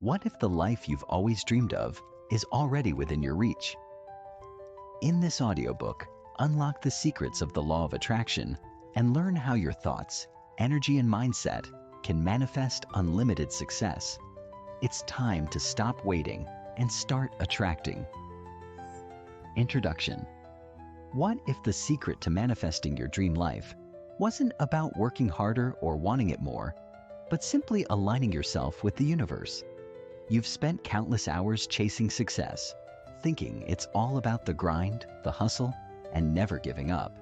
What if the life you've always dreamed of is already within your reach? In this audiobook, unlock the secrets of the law of attraction and learn how your thoughts, energy, and mindset can manifest unlimited success. It's time to stop waiting and start attracting. Introduction. What if the secret to manifesting your dream life wasn't about working harder or wanting it more, but simply aligning yourself with the universe? You've spent countless hours chasing success, thinking it's all about the grind, the hustle, and never giving up.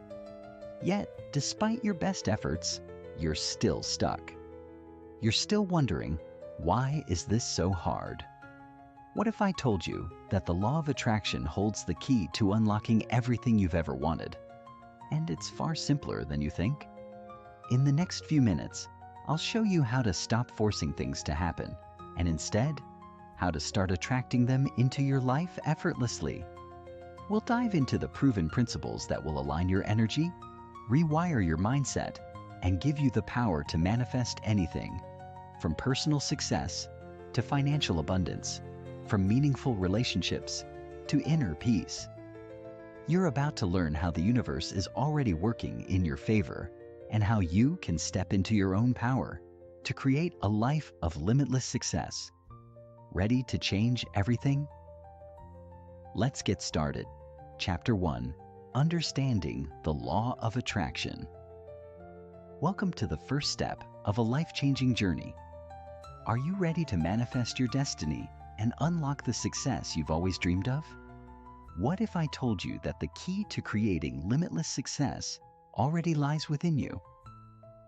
Yet, despite your best efforts, you're still stuck. You're still wondering, why is this so hard? What if I told you that the law of attraction holds the key to unlocking everything you've ever wanted? And it's far simpler than you think. In the next few minutes, I'll show you how to stop forcing things to happen, and instead, how to start attracting them into your life effortlessly. We'll dive into the proven principles that will align your energy, rewire your mindset, and give you the power to manifest anything, from personal success to financial abundance, from meaningful relationships to inner peace. You're about to learn how the universe is already working in your favor and how you can step into your own power to create a life of limitless success. Ready to change everything? Let's get started. Chapter 1. Understanding the Law of Attraction. Welcome to the first step of a life-changing journey. Are you ready to manifest your destiny and unlock the success you've always dreamed of? What if I told you that the key to creating limitless success already lies within you?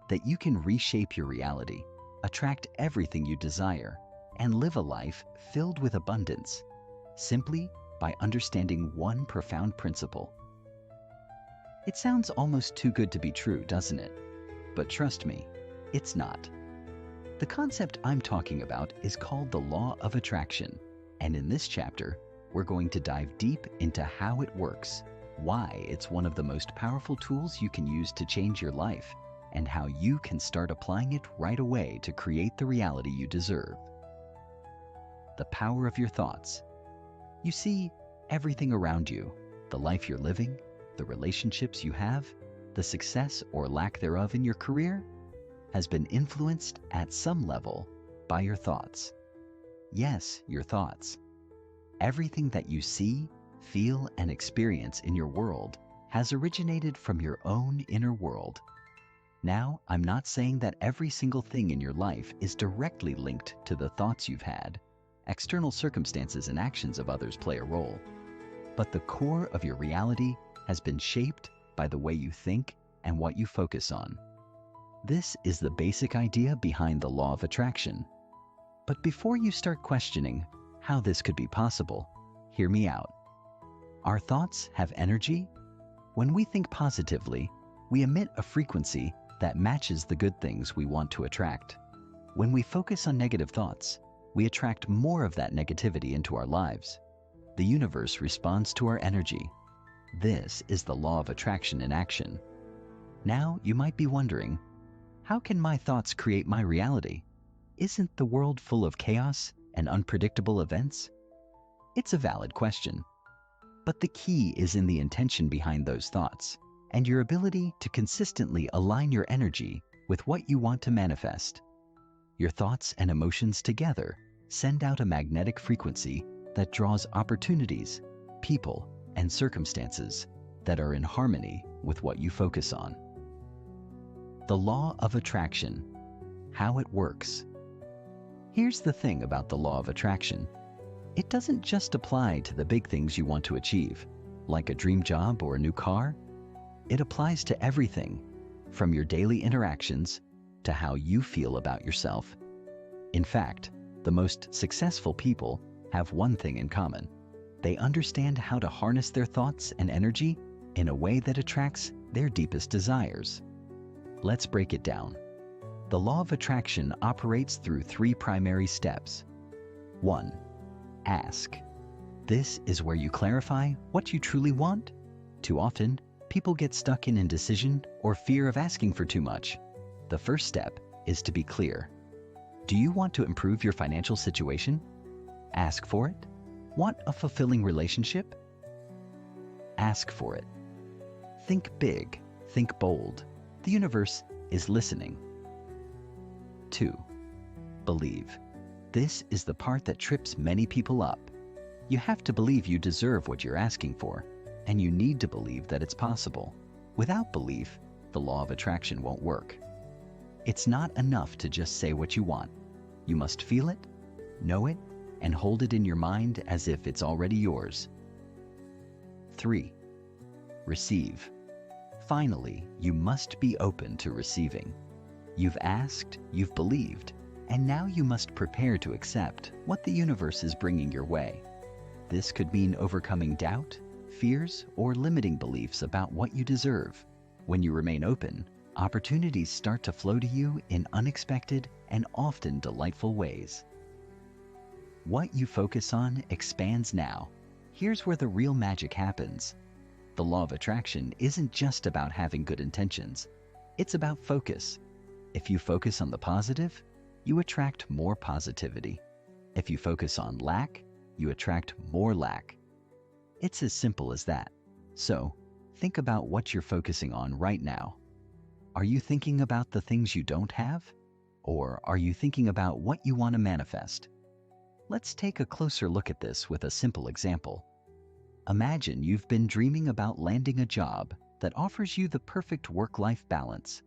That you can reshape your reality, attract everything you desire, and live a life filled with abundance, simply by understanding one profound principle. It sounds almost too good to be true, doesn't it? But trust me, it's not. The concept I'm talking about is called the Law of Attraction, and in this chapter, we're going to dive deep into how it works, why it's one of the most powerful tools you can use to change your life, and how you can start applying it right away to create the reality you deserve. The power of your thoughts. You see, everything around you, the life you're living, the relationships you have, the success or lack thereof in your career, has been influenced at some level by your thoughts. Yes, your thoughts. Everything that you see, feel, and experience in your world has originated from your own inner world. Now, I'm not saying that every single thing in your life is directly linked to the thoughts you've had. External circumstances and actions of others play a role. But the core of your reality has been shaped by the way you think and what you focus on. This is the basic idea behind the law of attraction. But before you start questioning how this could be possible, hear me out. Our thoughts have energy. When we think positively, we emit a frequency that matches the good things we want to attract. When we focus on negative thoughts, we attract more of that negativity into our lives. The universe responds to our energy. This is the law of attraction in action. Now, you might be wondering, how can my thoughts create my reality? Isn't the world full of chaos and unpredictable events? It's a valid question. But the key is in the intention behind those thoughts and your ability to consistently align your energy with what you want to manifest. Your thoughts and emotions together send out a magnetic frequency that draws opportunities, people, and circumstances that are in harmony with what you focus on. The law of attraction. How it works. Here's the thing about the law of attraction. It doesn't just apply to the big things you want to achieve, like a dream job or a new car. It applies to everything, from your daily interactions to how you feel about yourself. In fact, the most successful people have one thing in common. They understand how to harness their thoughts and energy in a way that attracts their deepest desires. Let's break it down. The law of attraction operates through 3 primary steps. 1. Ask. This is where you clarify what you truly want. Too often, people get stuck in indecision or fear of asking for too much. The first step is to be clear. Do you want to improve your financial situation? Ask for it. Want a fulfilling relationship? Ask for it. Think big, think bold. The universe is listening. 2. Believe. This is the part that trips many people up. You have to believe you deserve what you're asking for, and you need to believe that it's possible. Without belief, the law of attraction won't work. It's not enough to just say what you want. You must feel it, know it, and hold it in your mind as if it's already yours. 3. Receive. Finally, you must be open to receiving. You've asked, you've believed, and now you must prepare to accept what the universe is bringing your way. This could mean overcoming doubt, fears, or limiting beliefs about what you deserve. When you remain open, opportunities start to flow to you in unexpected and often delightful ways. What you focus on expands now. Here's where the real magic happens. The law of attraction isn't just about having good intentions. It's about focus. If you focus on the positive, you attract more positivity. If you focus on lack, you attract more lack. It's as simple as that. So, think about what you're focusing on right now. Are you thinking about the things you don't have? Or are you thinking about what you want to manifest? Let's take a closer look at this with a simple example. Imagine you've been dreaming about landing a job that offers you the perfect work-life balance.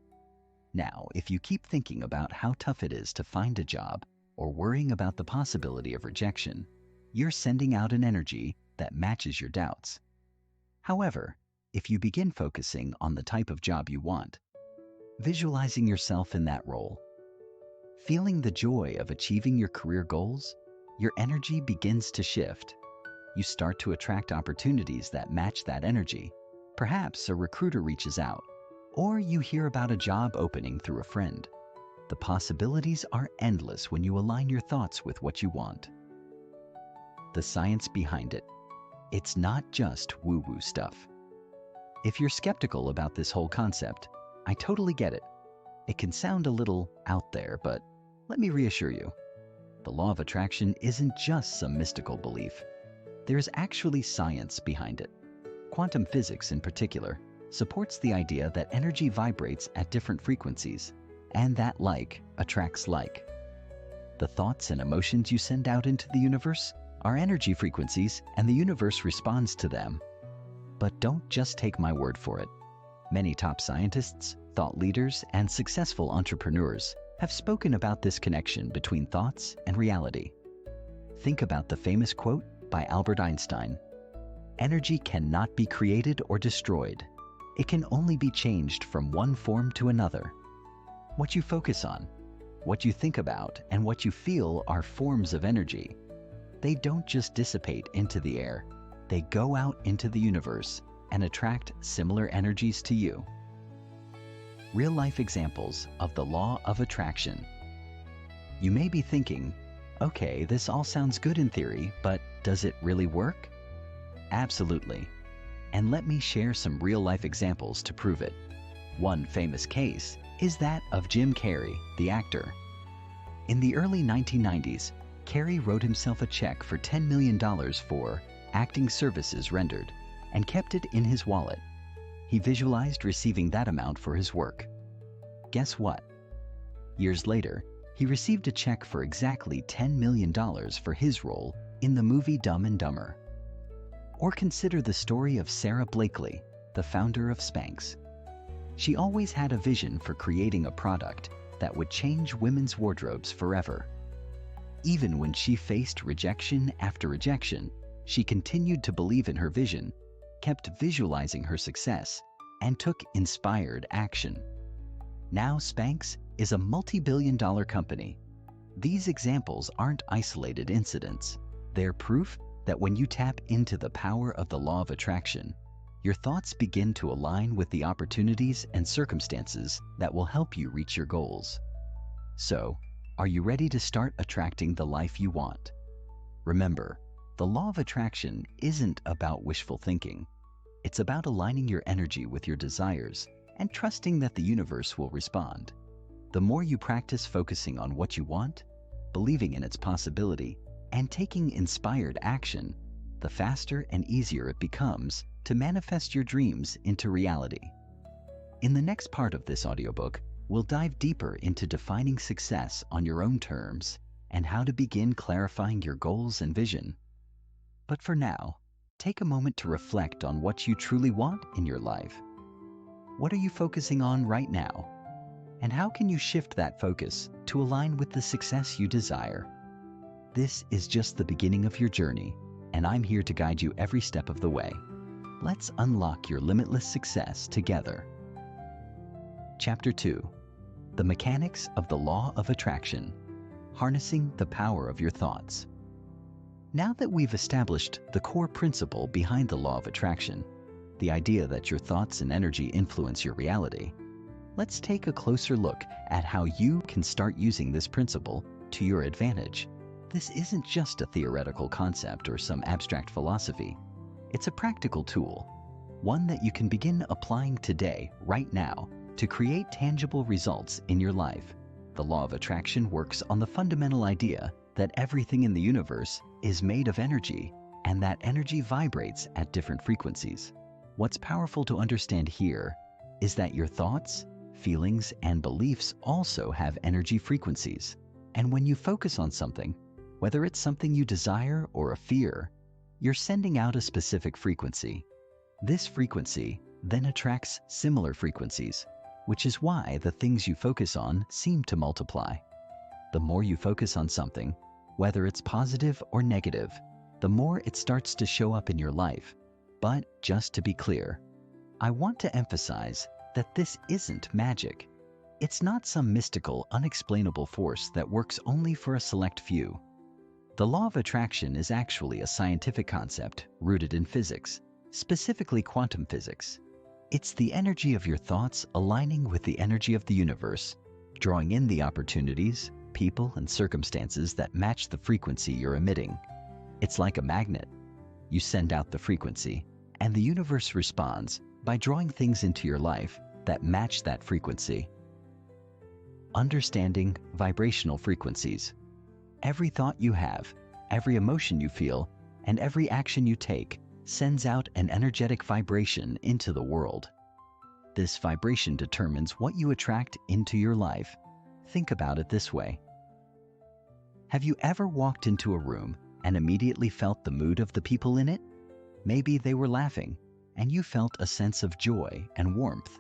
Now, if you keep thinking about how tough it is to find a job or worrying about the possibility of rejection, you're sending out an energy that matches your doubts. However, if you begin focusing on the type of job you want, visualizing yourself in that role, feeling the joy of achieving your career goals, your energy begins to shift. You start to attract opportunities that match that energy. Perhaps a recruiter reaches out, or you hear about a job opening through a friend. The possibilities are endless when you align your thoughts with what you want. The science behind it. It's not just woo-woo stuff. If you're skeptical about this whole concept, I totally get it. It can sound a little out there, but let me reassure you. The law of attraction isn't just some mystical belief. There's actually science behind it. Quantum physics, in particular, supports the idea that energy vibrates at different frequencies, and that like attracts like. The thoughts and emotions you send out into the universe are energy frequencies, and the universe responds to them. But don't just take my word for it. Many top scientists, thought leaders, and successful entrepreneurs have spoken about this connection between thoughts and reality. Think about the famous quote by Albert Einstein: "Energy cannot be created or destroyed. It can only be changed from one form to another." What you focus on, what you think about, and what you feel are forms of energy. They don't just dissipate into the air. They go out into the universe and attract similar energies to you. Real-life examples of the law of attraction. You may be thinking, okay, this all sounds good in theory, but does it really work? Absolutely. And let me share some real-life examples to prove it. One famous case is that of Jim Carrey, the actor. In the early 1990s, Carrey wrote himself a check for $10 million for acting services rendered and kept it in his wallet. He visualized receiving that amount for his work. Guess what? Years later, he received a check for exactly $10 million for his role in the movie Dumb and Dumber. Or consider the story of Sarah Blakely, the founder of Spanx. She always had a vision for creating a product that would change women's wardrobes forever. Even when she faced rejection after rejection, she continued to believe in her vision, kept visualizing her success, and took inspired action. Now Spanx is a multi-billion-dollar company. These examples aren't isolated incidents. They're proof that when you tap into the power of the law of attraction, your thoughts begin to align with the opportunities and circumstances that will help you reach your goals. So, are you ready to start attracting the life you want? Remember, the law of attraction isn't about wishful thinking. It's about aligning your energy with your desires and trusting that the universe will respond. The more you practice focusing on what you want, believing in its possibility, and taking inspired action, the faster and easier it becomes to manifest your dreams into reality. In the next part of this audiobook, we'll dive deeper into defining success on your own terms and how to begin clarifying your goals and vision. But for now, take a moment to reflect on what you truly want in your life. What are you focusing on right now? And how can you shift that focus to align with the success you desire? This is just the beginning of your journey, and I'm here to guide you every step of the way. Let's unlock your limitless success together. Chapter 2: The Mechanics of the Law of Attraction. Harnessing the Power of Your Thoughts. Now that we've established the core principle behind the law of attraction, the idea that your thoughts and energy influence your reality, let's take a closer look at how you can start using this principle to your advantage. This isn't just a theoretical concept or some abstract philosophy. It's a practical tool, one that you can begin applying today, right now, to create tangible results in your life. The law of attraction works on the fundamental idea that everything in the universe is made of energy, and that energy vibrates at different frequencies. What's powerful to understand here is that your thoughts, feelings, and beliefs also have energy frequencies. And when you focus on something, whether it's something you desire or a fear, you're sending out a specific frequency. This frequency then attracts similar frequencies, which is why the things you focus on seem to multiply. The more you focus on something, whether it's positive or negative, the more it starts to show up in your life. But just to be clear, I want to emphasize that this isn't magic. It's not some mystical, unexplainable force that works only for a select few. The law of attraction is actually a scientific concept rooted in physics, specifically quantum physics. It's the energy of your thoughts aligning with the energy of the universe, drawing in the opportunities, people, and circumstances that match the frequency you're emitting. It's like a magnet. You send out the frequency, and the universe responds by drawing things into your life that match that frequency. Understanding vibrational frequencies. Every thought you have, every emotion you feel, and every action you take sends out an energetic vibration into the world. This vibration determines what you attract into your life. Think about it this way. Have you ever walked into a room and immediately felt the mood of the people in it? Maybe they were laughing, and you felt a sense of joy and warmth.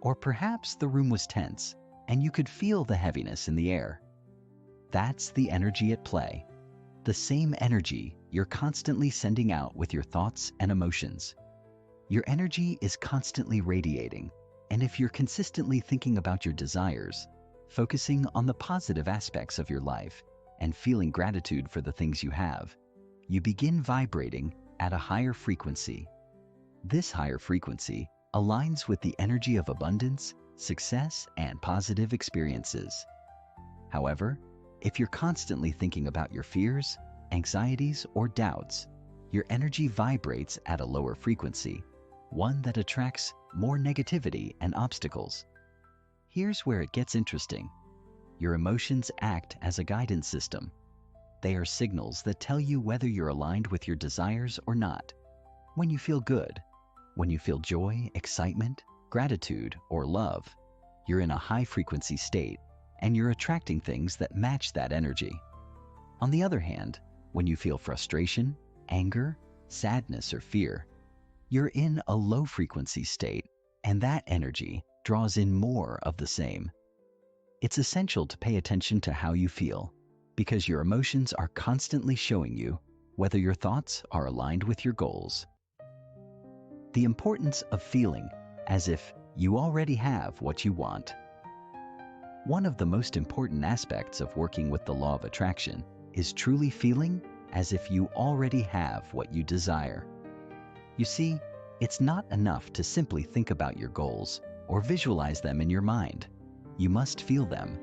Or perhaps the room was tense, and you could feel the heaviness in the air. That's the energy at play. The same energy you're constantly sending out with your thoughts and emotions. Your energy is constantly radiating, and if you're consistently thinking about your desires, focusing on the positive aspects of your life, and feeling gratitude for the things you have, you begin vibrating at a higher frequency. This higher frequency aligns with the energy of abundance, success, and positive experiences. However, if you're constantly thinking about your fears, anxieties, or doubts, your energy vibrates at a lower frequency, one that attracts more negativity and obstacles. Here's where it gets interesting. Your emotions act as a guidance system. They are signals that tell you whether you're aligned with your desires or not. When you feel good, when you feel joy, excitement, gratitude, or love, you're in a high-frequency state, and you're attracting things that match that energy. On the other hand, when you feel frustration, anger, sadness, or fear, you're in a low-frequency state, and that energy draws in more of the same. It's essential to pay attention to how you feel, because your emotions are constantly showing you whether your thoughts are aligned with your goals. The importance of feeling as if you already have what you want. One of the most important aspects of working with the law of attraction is truly feeling as if you already have what you desire. You see, it's not enough to simply think about your goals or visualize them in your mind. You must feel them.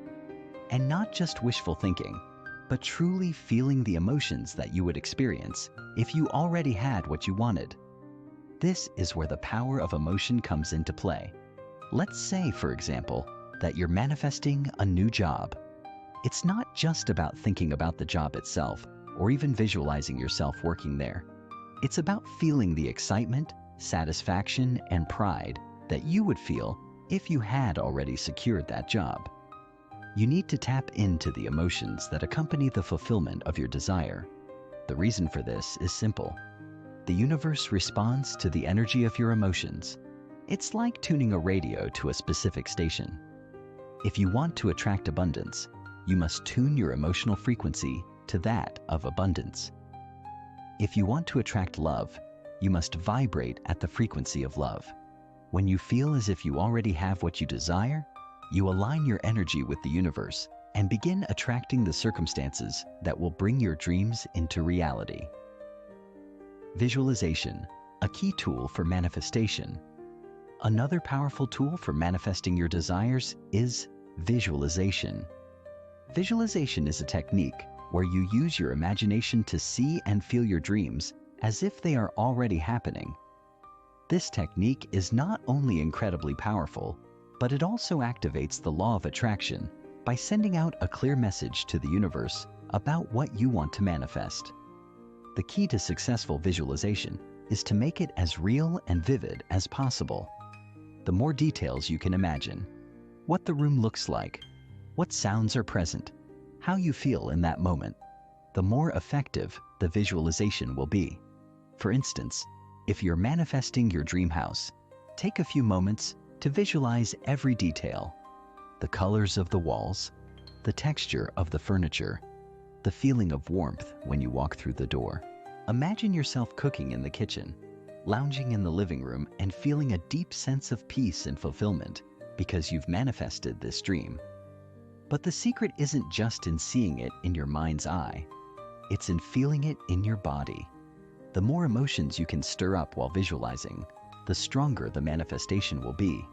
And not just wishful thinking, but truly feeling the emotions that you would experience if you already had what you wanted. This is where the power of emotion comes into play. Let's say, for example, that you're manifesting a new job. It's not just about thinking about the job itself or even visualizing yourself working there. It's about feeling the excitement, satisfaction, and pride that you would feel if you had already secured that job. You need to tap into the emotions that accompany the fulfillment of your desire. The reason for this is simple. The universe responds to the energy of your emotions. It's like tuning a radio to a specific station. If you want to attract abundance, you must tune your emotional frequency to that of abundance. If you want to attract love, you must vibrate at the frequency of love. When you feel as if you already have what you desire, you align your energy with the universe and begin attracting the circumstances that will bring your dreams into reality. Visualization, a key tool for manifestation. Another powerful tool for manifesting your desires is visualization. Visualization is a technique where you use your imagination to see and feel your dreams as if they are already happening. This technique is not only incredibly powerful, but it also activates the law of attraction by sending out a clear message to the universe about what you want to manifest. The key to successful visualization is to make it as real and vivid as possible. The more details you can imagine, what the room looks like, what sounds are present, how you feel in that moment, the more effective the visualization will be. For instance, if you're manifesting your dream house, take a few moments to visualize every detail: the colors of the walls, the texture of the furniture, the feeling of warmth when you walk through the door. Imagine yourself cooking in the kitchen, lounging in the living room, and feeling a deep sense of peace and fulfillment because you've manifested this dream. But the secret isn't just in seeing it in your mind's eye. It's in feeling it in your body. The more emotions you can stir up while visualizing, the stronger the manifestation will be.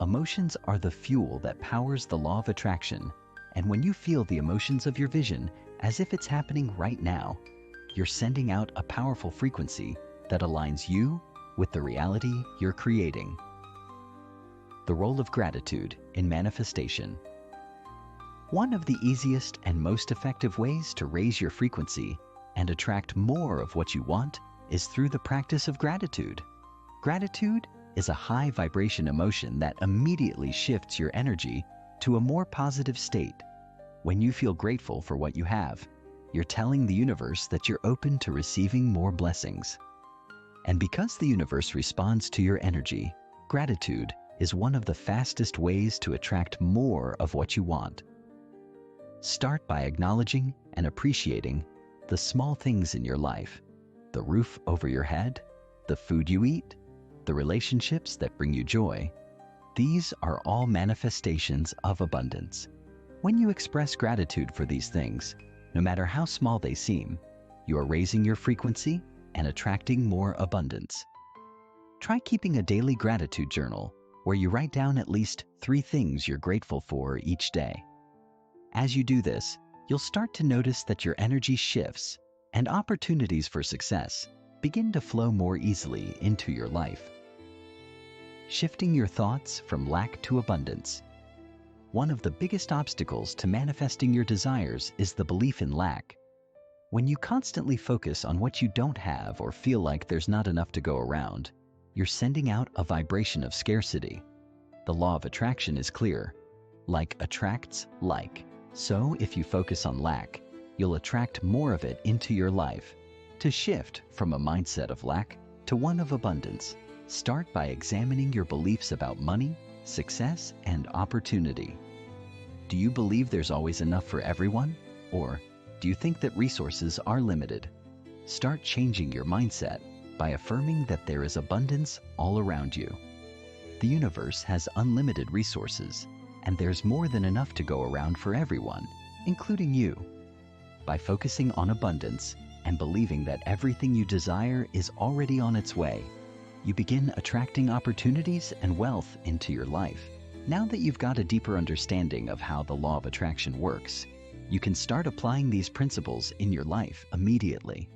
Emotions are the fuel that powers the law of attraction, and when you feel the emotions of your vision as if it's happening right now, you're sending out a powerful frequency that aligns you with the reality you're creating. The role of gratitude in manifestation. One of the easiest and most effective ways to raise your frequency and attract more of what you want is through the practice of gratitude. Gratitude is a high vibration emotion that immediately shifts your energy to a more positive state. When you feel grateful for what you have, you're telling the universe that you're open to receiving more blessings. And because the universe responds to your energy, gratitude is one of the fastest ways to attract more of what you want. Start by acknowledging and appreciating the small things in your life: the roof over your head, the food you eat, the relationships that bring you joy. These are all manifestations of abundance. When you express gratitude for these things, no matter how small they seem, you are raising your frequency and attracting more abundance. Try keeping a daily gratitude journal where you write down at least 3 things you're grateful for each day. As you do this, you'll start to notice that your energy shifts and opportunities for success begin to flow more easily into your life. Shifting your thoughts from lack to abundance. One of the biggest obstacles to manifesting your desires is the belief in lack. When you constantly focus on what you don't have or feel like there's not enough to go around, you're sending out a vibration of scarcity. The law of attraction is clear. Like attracts like. So if you focus on lack, you'll attract more of it into your life. To shift from a mindset of lack to one of abundance, start by examining your beliefs about money, success, and opportunity. Do you believe there's always enough for everyone? Or do you think that resources are limited? Start changing your mindset by affirming that there is abundance all around you. The universe has unlimited resources, and there's more than enough to go around for everyone, including you. By focusing on abundance and believing that everything you desire is already on its way, you begin attracting opportunities and wealth into your life. Now that you've got a deeper understanding of how the law of attraction works, you can start applying these principles in your life immediately.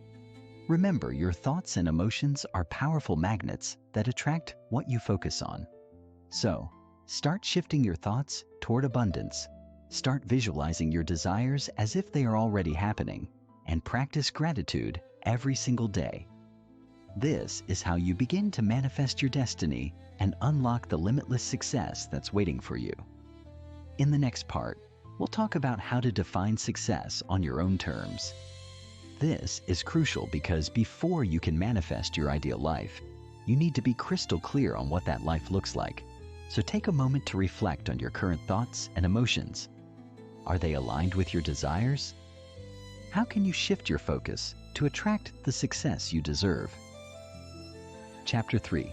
Remember, your thoughts and emotions are powerful magnets that attract what you focus on. So, start shifting your thoughts toward abundance. Start visualizing your desires as if they are already happening, and practice gratitude every single day. This is how you begin to manifest your destiny and unlock the limitless success that's waiting for you. In the next part, we'll talk about how to define success on your own terms. This is crucial because before you can manifest your ideal life, you need to be crystal clear on what that life looks like. So take a moment to reflect on your current thoughts and emotions. Are they aligned with your desires? How can you shift your focus to attract the success you deserve? Chapter 3.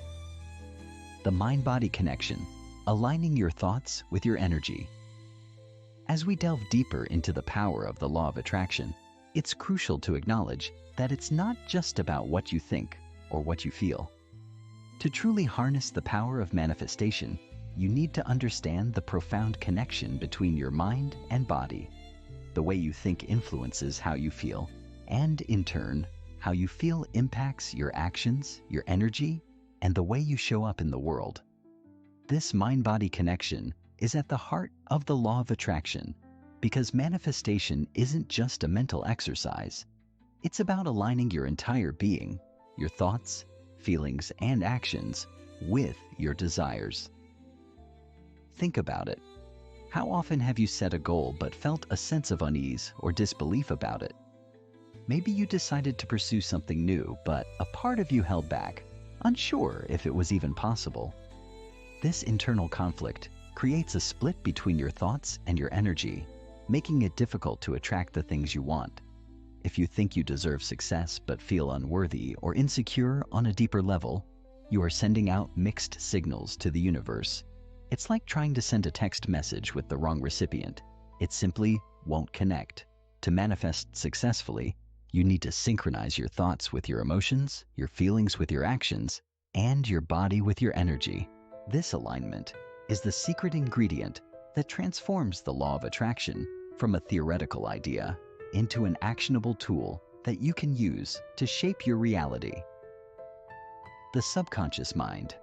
The Mind-Body Connection, aligning your thoughts with your energy. As we delve deeper into the power of the law of attraction, it's crucial to acknowledge that it's not just about what you think or what you feel. To truly harness the power of manifestation, you need to understand the profound connection between your mind and body. The way you think influences how you feel, and in turn, how you feel impacts your actions, your energy, and the way you show up in the world. This mind-body connection is at the heart of the law of attraction, because manifestation isn't just a mental exercise. It's about aligning your entire being, your thoughts, feelings, and actions with your desires. Think about it. How often have you set a goal but felt a sense of unease or disbelief about it? Maybe you decided to pursue something new, but a part of you held back, unsure if it was even possible. This internal conflict creates a split between your thoughts and your energy, making it difficult to attract the things you want. If you think you deserve success but feel unworthy or insecure on a deeper level, you are sending out mixed signals to the universe. It's like trying to send a text message with the wrong recipient. It simply won't connect. To manifest successfully, you need to synchronize your thoughts with your emotions, your feelings with your actions, and your body with your energy. This alignment is the secret ingredient that transforms the law of attraction from a theoretical idea into an actionable tool that you can use to shape your reality. The subconscious mind,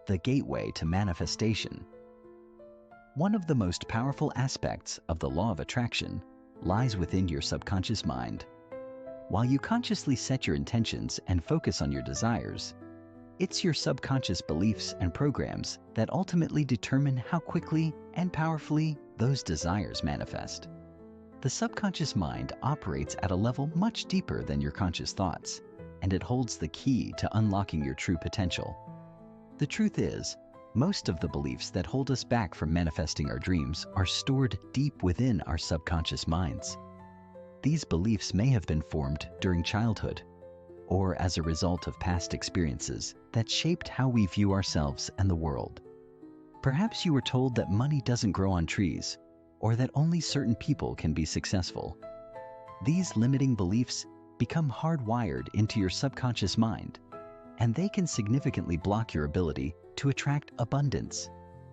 the gateway to manifestation. One of the most powerful aspects of the law of attraction lies within your subconscious mind. While you consciously set your intentions and focus on your desires, it's your subconscious beliefs and programs that ultimately determine how quickly and powerfully those desires manifest. The subconscious mind operates at a level much deeper than your conscious thoughts, and it holds the key to unlocking your true potential. The truth is, most of the beliefs that hold us back from manifesting our dreams are stored deep within our subconscious minds. These beliefs may have been formed during childhood, or as a result of past experiences that shaped how we view ourselves and the world. Perhaps you were told that money doesn't grow on trees, or that only certain people can be successful. These limiting beliefs become hardwired into your subconscious mind, and they can significantly block your ability to attract abundance.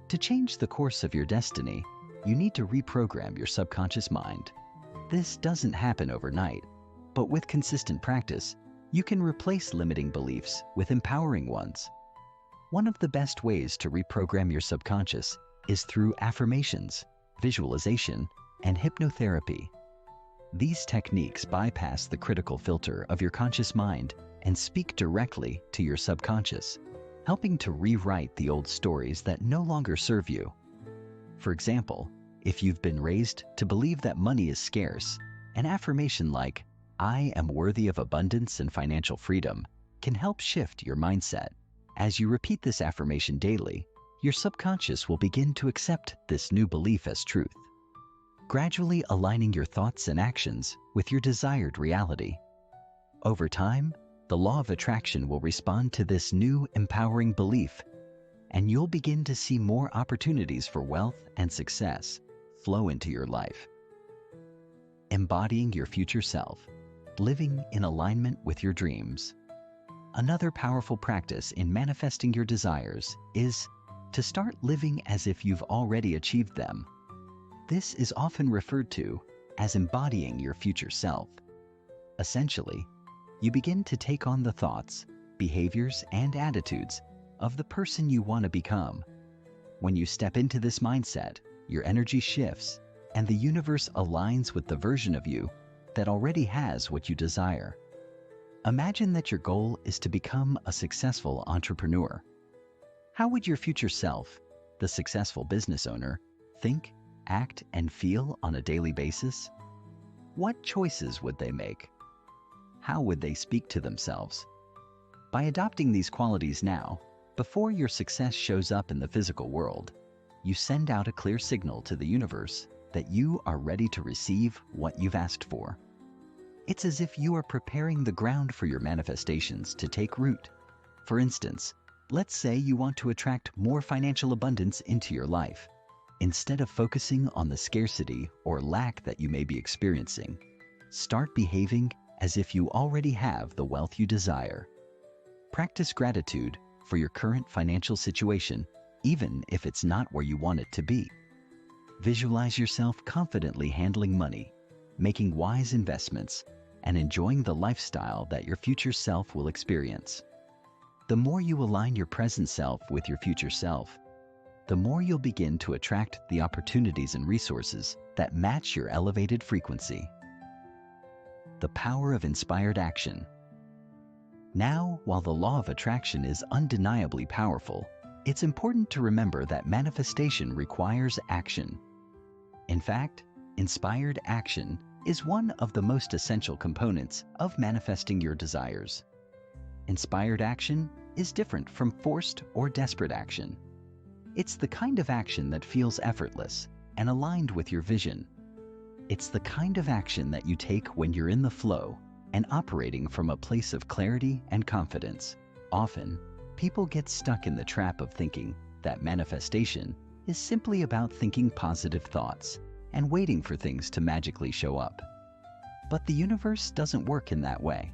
To change the course of your destiny, you need to reprogram your subconscious mind. This doesn't happen overnight, but with consistent practice, you can replace limiting beliefs with empowering ones. One of the best ways to reprogram your subconscious is through affirmations, visualization, and hypnotherapy. These techniques bypass the critical filter of your conscious mind and speak directly to your subconscious, helping to rewrite the old stories that no longer serve you. For example, if you've been raised to believe that money is scarce, an affirmation like, "I am worthy of abundance and financial freedom," can help shift your mindset. As you repeat this affirmation daily, your subconscious will begin to accept this new belief as truth, gradually aligning your thoughts and actions with your desired reality. Over time, the law of attraction will respond to this new empowering belief, and you'll begin to see more opportunities for wealth and success flow into your life. Embodying your future self, living in alignment with your dreams. Another powerful practice in manifesting your desires is to start living as if you've already achieved them. This is often referred to as embodying your future self. Essentially, you begin to take on the thoughts, behaviors, and attitudes of the person you want to become. When you step into this mindset, your energy shifts, and the universe aligns with the version of you that already has what you desire. Imagine that your goal is to become a successful entrepreneur. How would your future self, the successful business owner, think, act, and feel on a daily basis? What choices would they make? How would they speak to themselves? By adopting these qualities now, before your success shows up in the physical world, you send out a clear signal to the universe that you are ready to receive what you've asked for. It's as if you are preparing the ground for your manifestations to take root. For instance, let's say you want to attract more financial abundance into your life. Instead of focusing on the scarcity or lack that you may be experiencing, start behaving as if you already have the wealth you desire. Practice gratitude for your current financial situation, even if it's not where you want it to be. Visualize yourself confidently handling money, making wise investments, and enjoying the lifestyle that your future self will experience. The more you align your present self with your future self, the more you'll begin to attract the opportunities and resources that match your elevated frequency. The power of inspired action. Now, while the law of attraction is undeniably powerful, it's important to remember that manifestation requires action. In fact, inspired action is one of the most essential components of manifesting your desires. Inspired action is different from forced or desperate action. It's the kind of action that feels effortless and aligned with your vision. It's the kind of action that you take when you're in the flow and operating from a place of clarity and confidence. Often, people get stuck in the trap of thinking that manifestation is simply about thinking positive thoughts and waiting for things to magically show up. But the universe doesn't work in that way.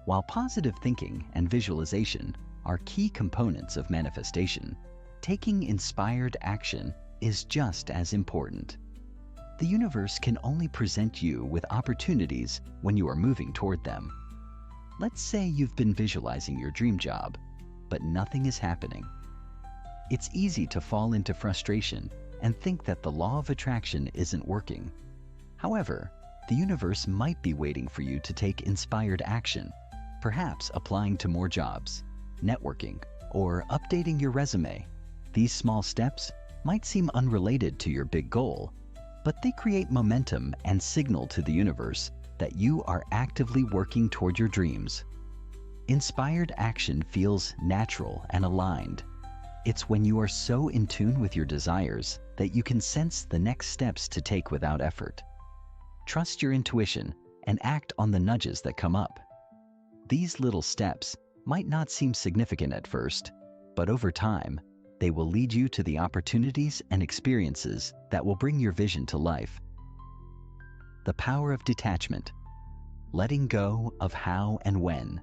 While positive thinking and visualization are key components of manifestation, taking inspired action is just as important. The universe can only present you with opportunities when you are moving toward them. Let's say you've been visualizing your dream job, but nothing is happening. It's easy to fall into frustration and think that the law of attraction isn't working. However, the universe might be waiting for you to take inspired action, perhaps applying to more jobs, networking, or updating your resume. These small steps might seem unrelated to your big goal, but they create momentum and signal to the universe that you are actively working toward your dreams. Inspired action feels natural and aligned. It's when you are so in tune with your desires that you can sense the next steps to take without effort. Trust your intuition and act on the nudges that come up. These little steps might not seem significant at first, but over time, they will lead you to the opportunities and experiences that will bring your vision to life. The power of detachment. Letting go of how and when.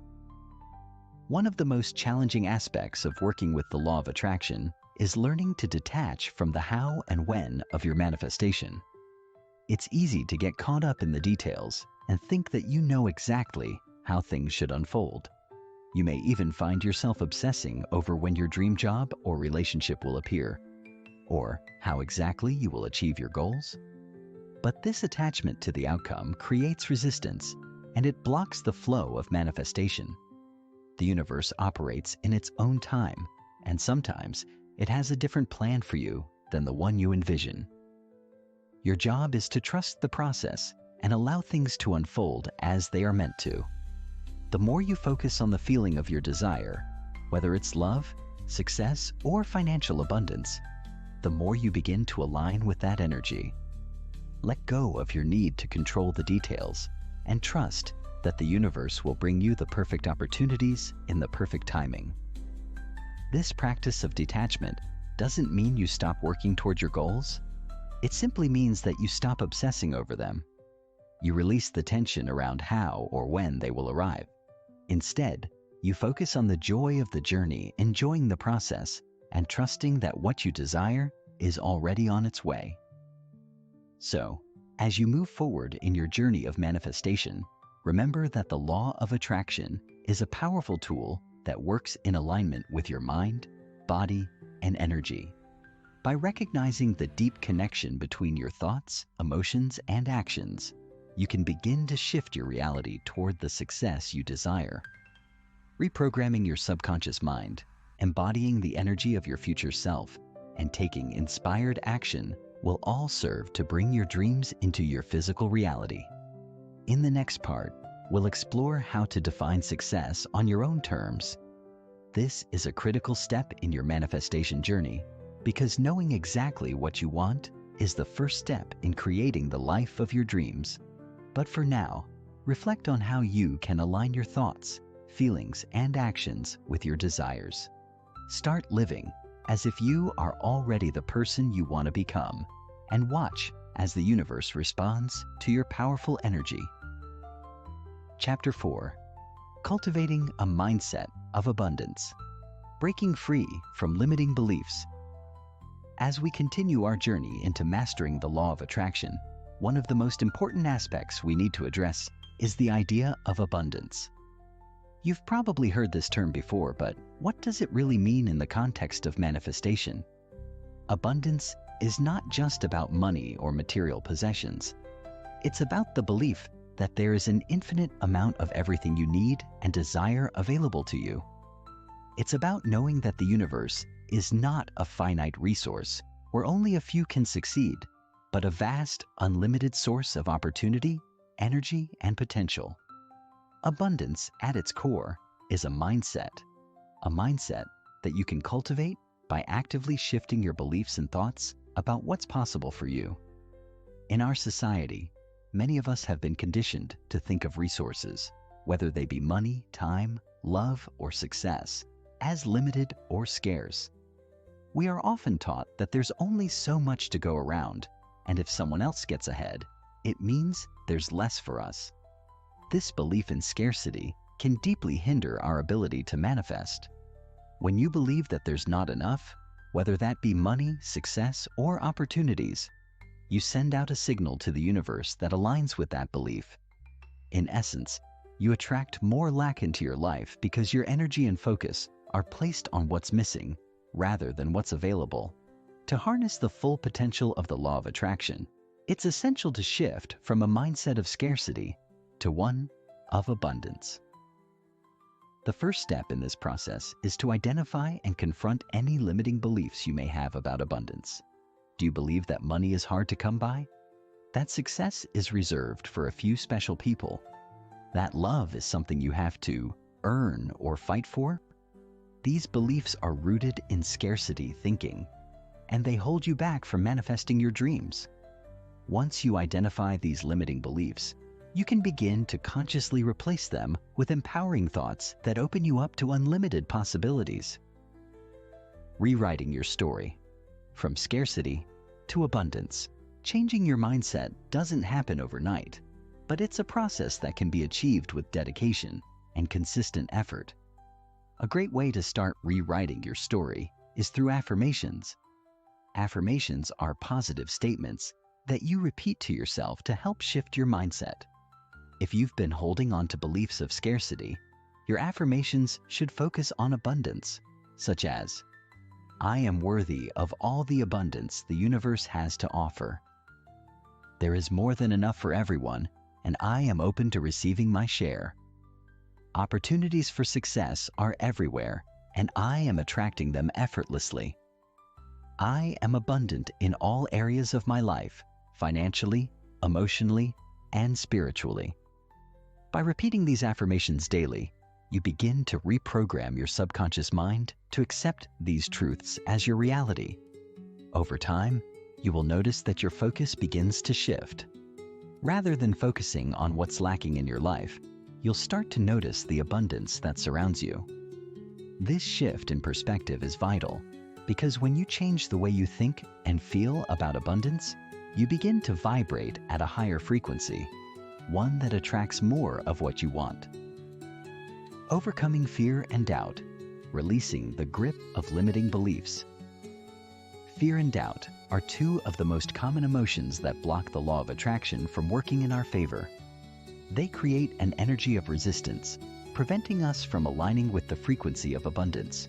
One of the most challenging aspects of working with the law of attraction is learning to detach from the how and when of your manifestation. It's easy to get caught up in the details and think that you know exactly how things should unfold. You may even find yourself obsessing over when your dream job or relationship will appear, or how exactly you will achieve your goals. But this attachment to the outcome creates resistance, and it blocks the flow of manifestation. The universe operates in its own time, and sometimes it has a different plan for you than the one you envision. Your job is to trust the process and allow things to unfold as they are meant to. The more you focus on the feeling of your desire, whether it's love, success, or financial abundance, the more you begin to align with that energy. Let go of your need to control the details and trust that the universe will bring you the perfect opportunities in the perfect timing. This practice of detachment doesn't mean you stop working toward your goals. It simply means that you stop obsessing over them. You release the tension around how or when they will arrive. Instead, you focus on the joy of the journey, enjoying the process, and trusting that what you desire is already on its way. So, as you move forward in your journey of manifestation, remember that the law of attraction is a powerful tool that works in alignment with your mind, body, and energy. By recognizing the deep connection between your thoughts, emotions, and actions, you can begin to shift your reality toward the success you desire. Reprogramming your subconscious mind, embodying the energy of your future self, and taking inspired action will all serve to bring your dreams into your physical reality. In the next part, we'll explore how to define success on your own terms. This is a critical step in your manifestation journey because knowing exactly what you want is the first step in creating the life of your dreams. But for now, reflect on how you can align your thoughts, feelings, and actions with your desires. Start living as if you are already the person you want to become, and watch as the universe responds to your powerful energy. Chapter 4. Cultivating a Mindset of Abundance. Breaking free from limiting beliefs. As we continue our journey into mastering the law of attraction, one of the most important aspects we need to address is the idea of abundance. You've probably heard this term before, but what does it really mean in the context of manifestation? Abundance is not just about money or material possessions. It's about the belief that there is an infinite amount of everything you need and desire available to you. It's about knowing that the universe is not a finite resource where only a few can succeed, but a vast, unlimited source of opportunity, energy, and potential. Abundance, at its core, is a mindset that you can cultivate by actively shifting your beliefs and thoughts about what's possible for you. In our society, many of us have been conditioned to think of resources, whether they be money, time, love, or success, as limited or scarce. We are often taught that there's only so much to go around, and if someone else gets ahead, it means there's less for us. This belief in scarcity can deeply hinder our ability to manifest. When you believe that there's not enough, whether that be money, success, or opportunities, you send out a signal to the universe that aligns with that belief. In essence, you attract more lack into your life because your energy and focus are placed on what's missing rather than what's available. To harness the full potential of the law of attraction, it's essential to shift from a mindset of scarcity to one of abundance. The first step in this process is to identify and confront any limiting beliefs you may have about abundance. Do you believe that money is hard to come by? That success is reserved for a few special people? That love is something you have to earn or fight for? These beliefs are rooted in scarcity thinking, and they hold you back from manifesting your dreams. Once you identify these limiting beliefs, you can begin to consciously replace them with empowering thoughts that open you up to unlimited possibilities. Rewriting your story. From scarcity to abundance. Changing your mindset doesn't happen overnight, but it's a process that can be achieved with dedication and consistent effort. A great way to start rewriting your story is through affirmations. Affirmations are positive statements that you repeat to yourself to help shift your mindset. If you've been holding on to beliefs of scarcity, your affirmations should focus on abundance, such as, I am worthy of all the abundance the universe has to offer. There is more than enough for everyone, and I am open to receiving my share. Opportunities for success are everywhere, and I am attracting them effortlessly. I am abundant in all areas of my life, financially, emotionally, and spiritually. By repeating these affirmations daily, you begin to reprogram your subconscious mind to accept these truths as your reality. Over time, you will notice that your focus begins to shift. Rather than focusing on what's lacking in your life, you'll start to notice the abundance that surrounds you. This shift in perspective is vital because when you change the way you think and feel about abundance, you begin to vibrate at a higher frequency, one that attracts more of what you want. Overcoming fear and doubt, releasing the grip of limiting beliefs. Fear and doubt are two of the most common emotions that block the law of attraction from working in our favor. They create an energy of resistance, preventing us from aligning with the frequency of abundance.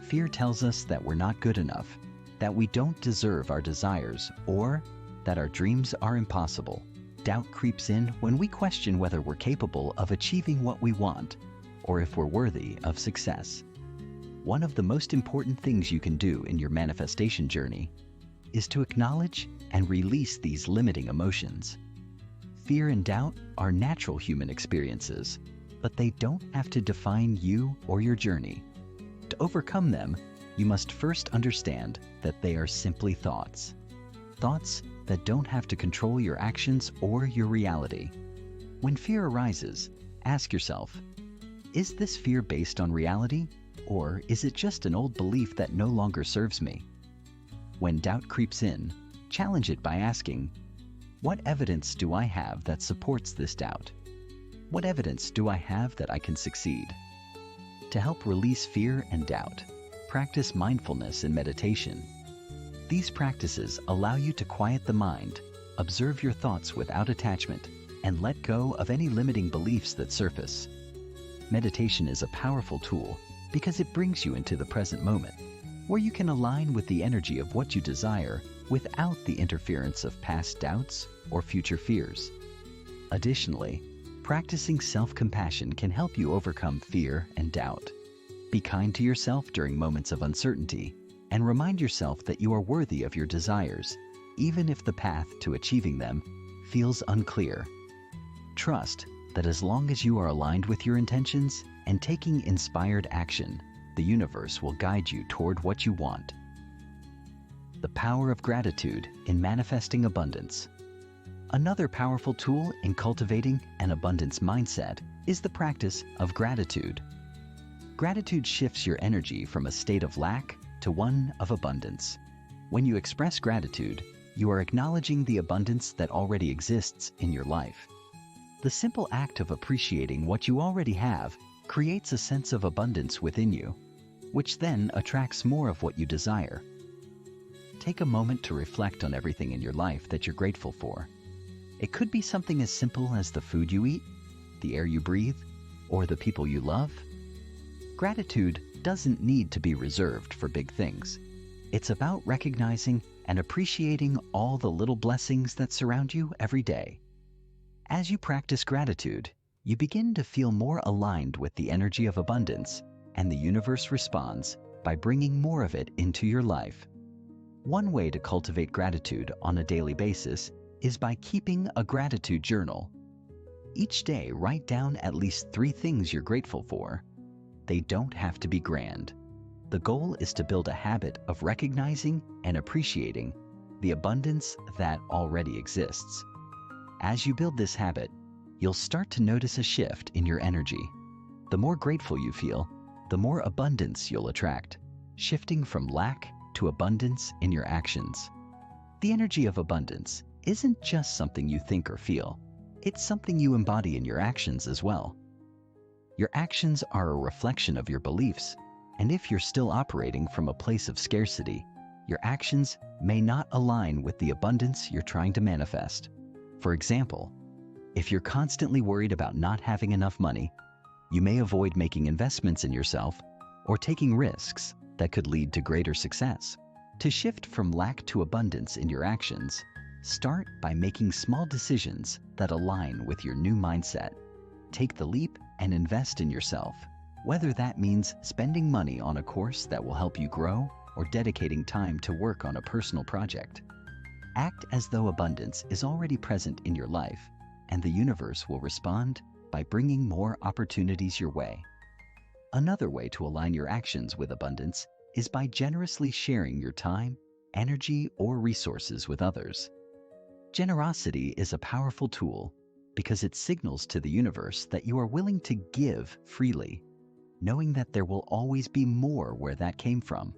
Fear tells us that we're not good enough, that we don't deserve our desires or that our dreams are impossible. Doubt creeps in when we question whether we're capable of achieving what we want or if we're worthy of success. One of the most important things you can do in your manifestation journey is to acknowledge and release these limiting emotions. Fear and doubt are natural human experiences, but they don't have to define you or your journey. To overcome them, you must first understand that they are simply thoughts. Thoughts that don't have to control your actions or your reality. When fear arises, ask yourself, is this fear based on reality, or is it just an old belief that no longer serves me? When doubt creeps in, challenge it by asking, what evidence do I have that supports this doubt? What evidence do I have that I can succeed? To help release fear and doubt, practice mindfulness and meditation. These practices allow you to quiet the mind, observe your thoughts without attachment, and let go of any limiting beliefs that surface. Meditation is a powerful tool because it brings you into the present moment, where you can align with the energy of what you desire without the interference of past doubts or future fears. Additionally, practicing self-compassion can help you overcome fear and doubt. Be kind to yourself during moments of uncertainty and remind yourself that you are worthy of your desires, even if the path to achieving them feels unclear. Trust that as long as you are aligned with your intentions and taking inspired action, the universe will guide you toward what you want. The power of gratitude in manifesting abundance. Another powerful tool in cultivating an abundance mindset is the practice of gratitude. Gratitude shifts your energy from a state of lack to one of abundance. When you express gratitude, you are acknowledging the abundance that already exists in your life. The simple act of appreciating what you already have creates a sense of abundance within you, which then attracts more of what you desire. Take a moment to reflect on everything in your life that you're grateful for. It could be something as simple as the food you eat, the air you breathe, or the people you love. Gratitude doesn't need to be reserved for big things. It's about recognizing and appreciating all the little blessings that surround you every day. As you practice gratitude, you begin to feel more aligned with the energy of abundance, and the universe responds by bringing more of it into your life. One way to cultivate gratitude on a daily basis is by keeping a gratitude journal. Each day, write down at least 3 things you're grateful for. They don't have to be grand. The goal is to build a habit of recognizing and appreciating the abundance that already exists. As you build this habit, you'll start to notice a shift in your energy. The more grateful you feel, the more abundance you'll attract, shifting from lack to abundance in your actions. The energy of abundance isn't just something you think or feel. It's something you embody in your actions as well. Your actions are a reflection of your beliefs, and if you're still operating from a place of scarcity, your actions may not align with the abundance you're trying to manifest. For example, if you're constantly worried about not having enough money, you may avoid making investments in yourself or taking risks that could lead to greater success. To shift from lack to abundance in your actions, start by making small decisions that align with your new mindset. Take the leap and invest in yourself, whether that means spending money on a course that will help you grow or dedicating time to work on a personal project. Act as though abundance is already present in your life, and the universe will respond by bringing more opportunities your way. Another way to align your actions with abundance is by generously sharing your time, energy, or resources with others. Generosity is a powerful tool because it signals to the universe that you are willing to give freely, knowing that there will always be more where that came from.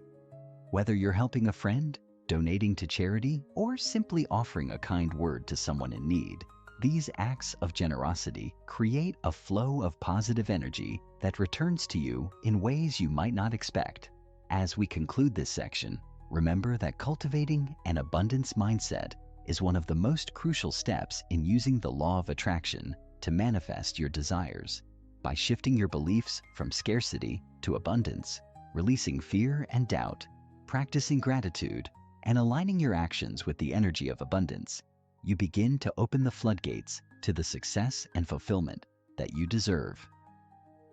Whether you're helping a friend, donating to charity, or simply offering a kind word to someone in need, these acts of generosity create a flow of positive energy that returns to you in ways you might not expect. As we conclude this section, remember that cultivating an abundance mindset is one of the most crucial steps in using the law of attraction to manifest your desires. By shifting your beliefs from scarcity to abundance, releasing fear and doubt, Practicing gratitude and aligning your actions with the energy of abundance, you begin to open the floodgates to the success and fulfillment that you deserve.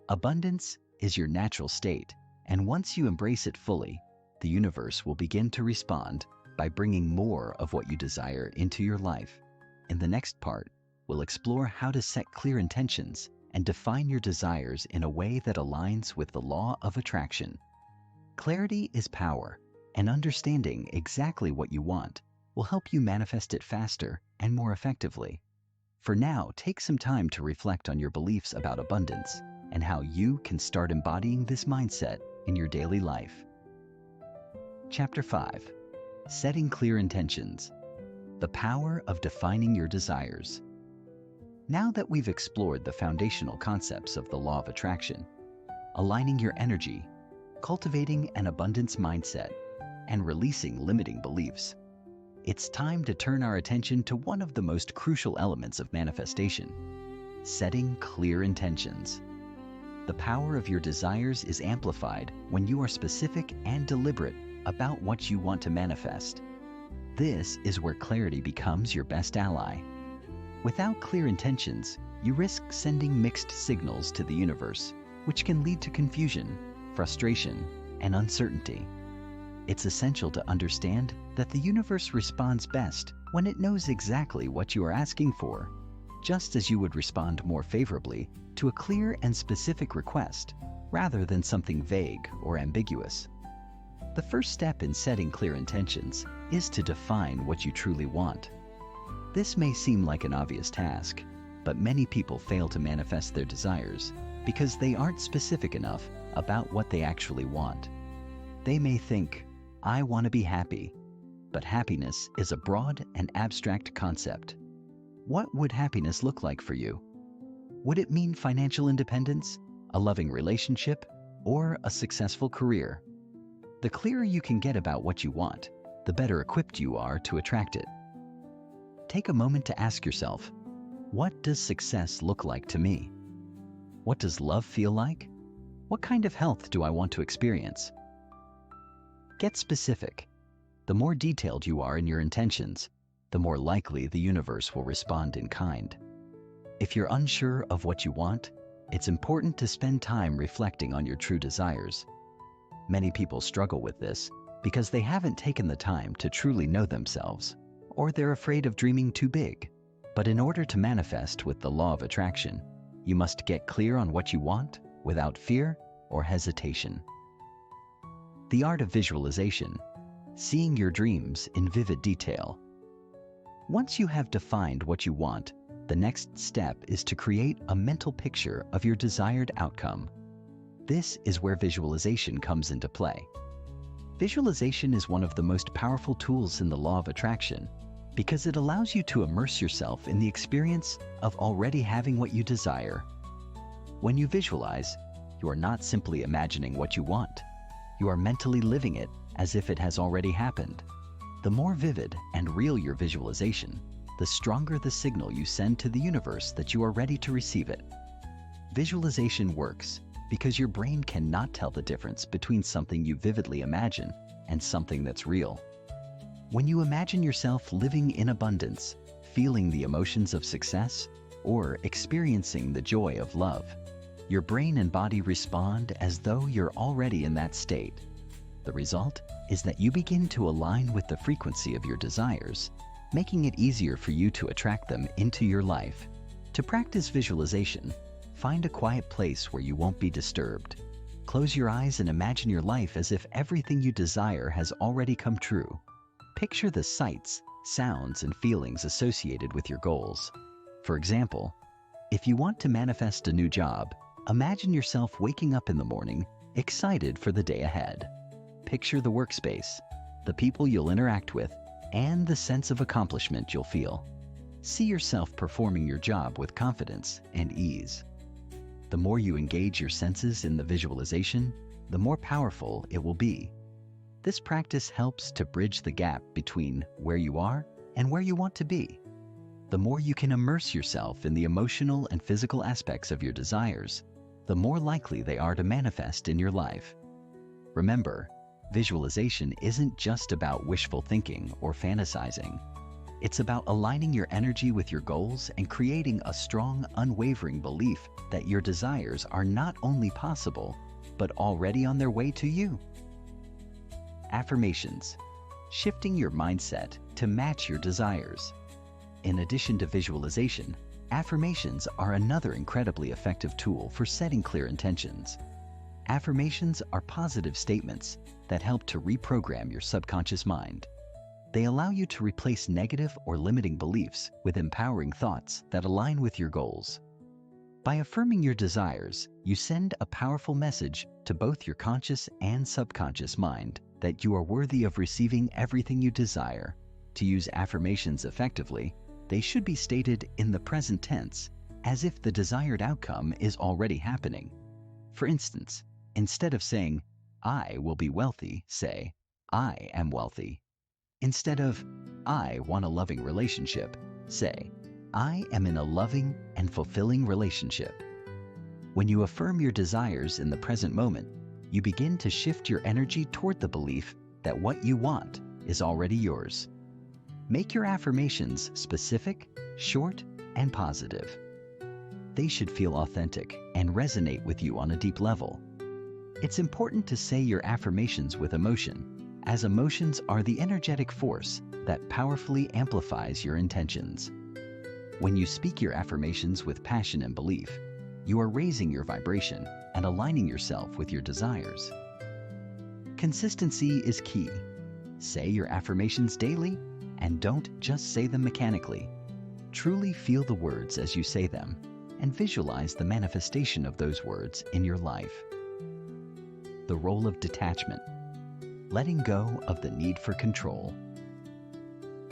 Abundance is your natural state, and once you embrace it fully, the universe will begin to respond by bringing more of what you desire into your life. In the next part, we'll explore how to set clear intentions and define your desires in a way that aligns with the law of attraction. Clarity is power, and understanding exactly what you want will help you manifest it faster and more effectively. For now, take some time to reflect on your beliefs about abundance and how you can start embodying this mindset in your daily life. Chapter 5. Setting Clear Intentions. The Power of Defining Your Desires. Now that we've explored the foundational concepts of the law of attraction, aligning your energy, cultivating an abundance mindset, and releasing limiting beliefs, it's time to turn our attention to one of the most crucial elements of manifestation: setting clear intentions. The power of your desires is amplified when you are specific and deliberate about what you want to manifest. This is where clarity becomes your best ally. Without clear intentions, you risk sending mixed signals to the universe, which can lead to confusion, frustration, and uncertainty. It's essential to understand that the universe responds best when it knows exactly what you are asking for, just as you would respond more favorably to a clear and specific request rather than something vague or ambiguous. The first step in setting clear intentions is to define what you truly want. This may seem like an obvious task, but many people fail to manifest their desires because they aren't specific enough about what they actually want. They may think, "I want to be happy," but happiness is a broad and abstract concept. What would happiness look like for you? Would it mean financial independence, a loving relationship, or a successful career? The clearer you can get about what you want, the better equipped you are to attract it. Take a moment to ask yourself, what does success look like to me? What does love feel like? What kind of health do I want to experience? Get specific. The more detailed you are in your intentions, the more likely the universe will respond in kind. If you're unsure of what you want, it's important to spend time reflecting on your true desires. Many people struggle with this because they haven't taken the time to truly know themselves, or they're afraid of dreaming too big. But in order to manifest with the law of attraction, you must get clear on what you want without fear or hesitation. The art of visualization, seeing your dreams in vivid detail. Once you have defined what you want, the next step is to create a mental picture of your desired outcome. This is where visualization comes into play. Visualization is one of the most powerful tools in the law of attraction because it allows you to immerse yourself in the experience of already having what you desire. When you visualize, you are not simply imagining what you want. You are mentally living it as if it has already happened. The more vivid and real your visualization, the stronger the signal you send to the universe that you are ready to receive it. Visualization works because your brain cannot tell the difference between something you vividly imagine and something that's real. When you imagine yourself living in abundance, feeling the emotions of success, or experiencing the joy of love, your brain and body respond as though you're already in that state. The result is that you begin to align with the frequency of your desires, making it easier for you to attract them into your life. To practice visualization, find a quiet place where you won't be disturbed. Close your eyes and imagine your life as if everything you desire has already come true. Picture the sights, sounds, and feelings associated with your goals. For example, if you want to manifest a new job, imagine yourself waking up in the morning, excited for the day ahead. Picture the workspace, the people you'll interact with, and the sense of accomplishment you'll feel. See yourself performing your job with confidence and ease. The more you engage your senses in the visualization, the more powerful it will be. This practice helps to bridge the gap between where you are and where you want to be. The more you can immerse yourself in the emotional and physical aspects of your desires, the more likely they are to manifest in your life. Remember, Visualization isn't just about wishful thinking or fantasizing. It's about aligning your energy with your goals and creating a strong, unwavering belief that your desires are not only possible, but already on their way to you. Affirmations. Shifting your mindset to match your desires. In addition to visualization, affirmations are another incredibly effective tool for setting clear intentions. Affirmations are positive statements that help to reprogram your subconscious mind. They allow you to replace negative or limiting beliefs with empowering thoughts that align with your goals. By affirming your desires, you send a powerful message to both your conscious and subconscious mind that you are worthy of receiving everything you desire. To use affirmations effectively, they should be stated in the present tense, as if the desired outcome is already happening. For instance, instead of saying, "I will be wealthy," say, "I am wealthy." Instead of, "I want a loving relationship," say, "I am in a loving and fulfilling relationship." When you affirm your desires in the present moment, you begin to shift your energy toward the belief that what you want is already yours. Make your affirmations specific, short, and positive. They should feel authentic and resonate with you on a deep level. It's important to say your affirmations with emotion, as emotions are the energetic force that powerfully amplifies your intentions. When you speak your affirmations with passion and belief, you are raising your vibration and aligning yourself with your desires. Consistency is key. Say your affirmations daily and don't just say them mechanically. Truly feel the words as you say them and visualize the manifestation of those words in your life. The role of detachment. Letting go of the need for control.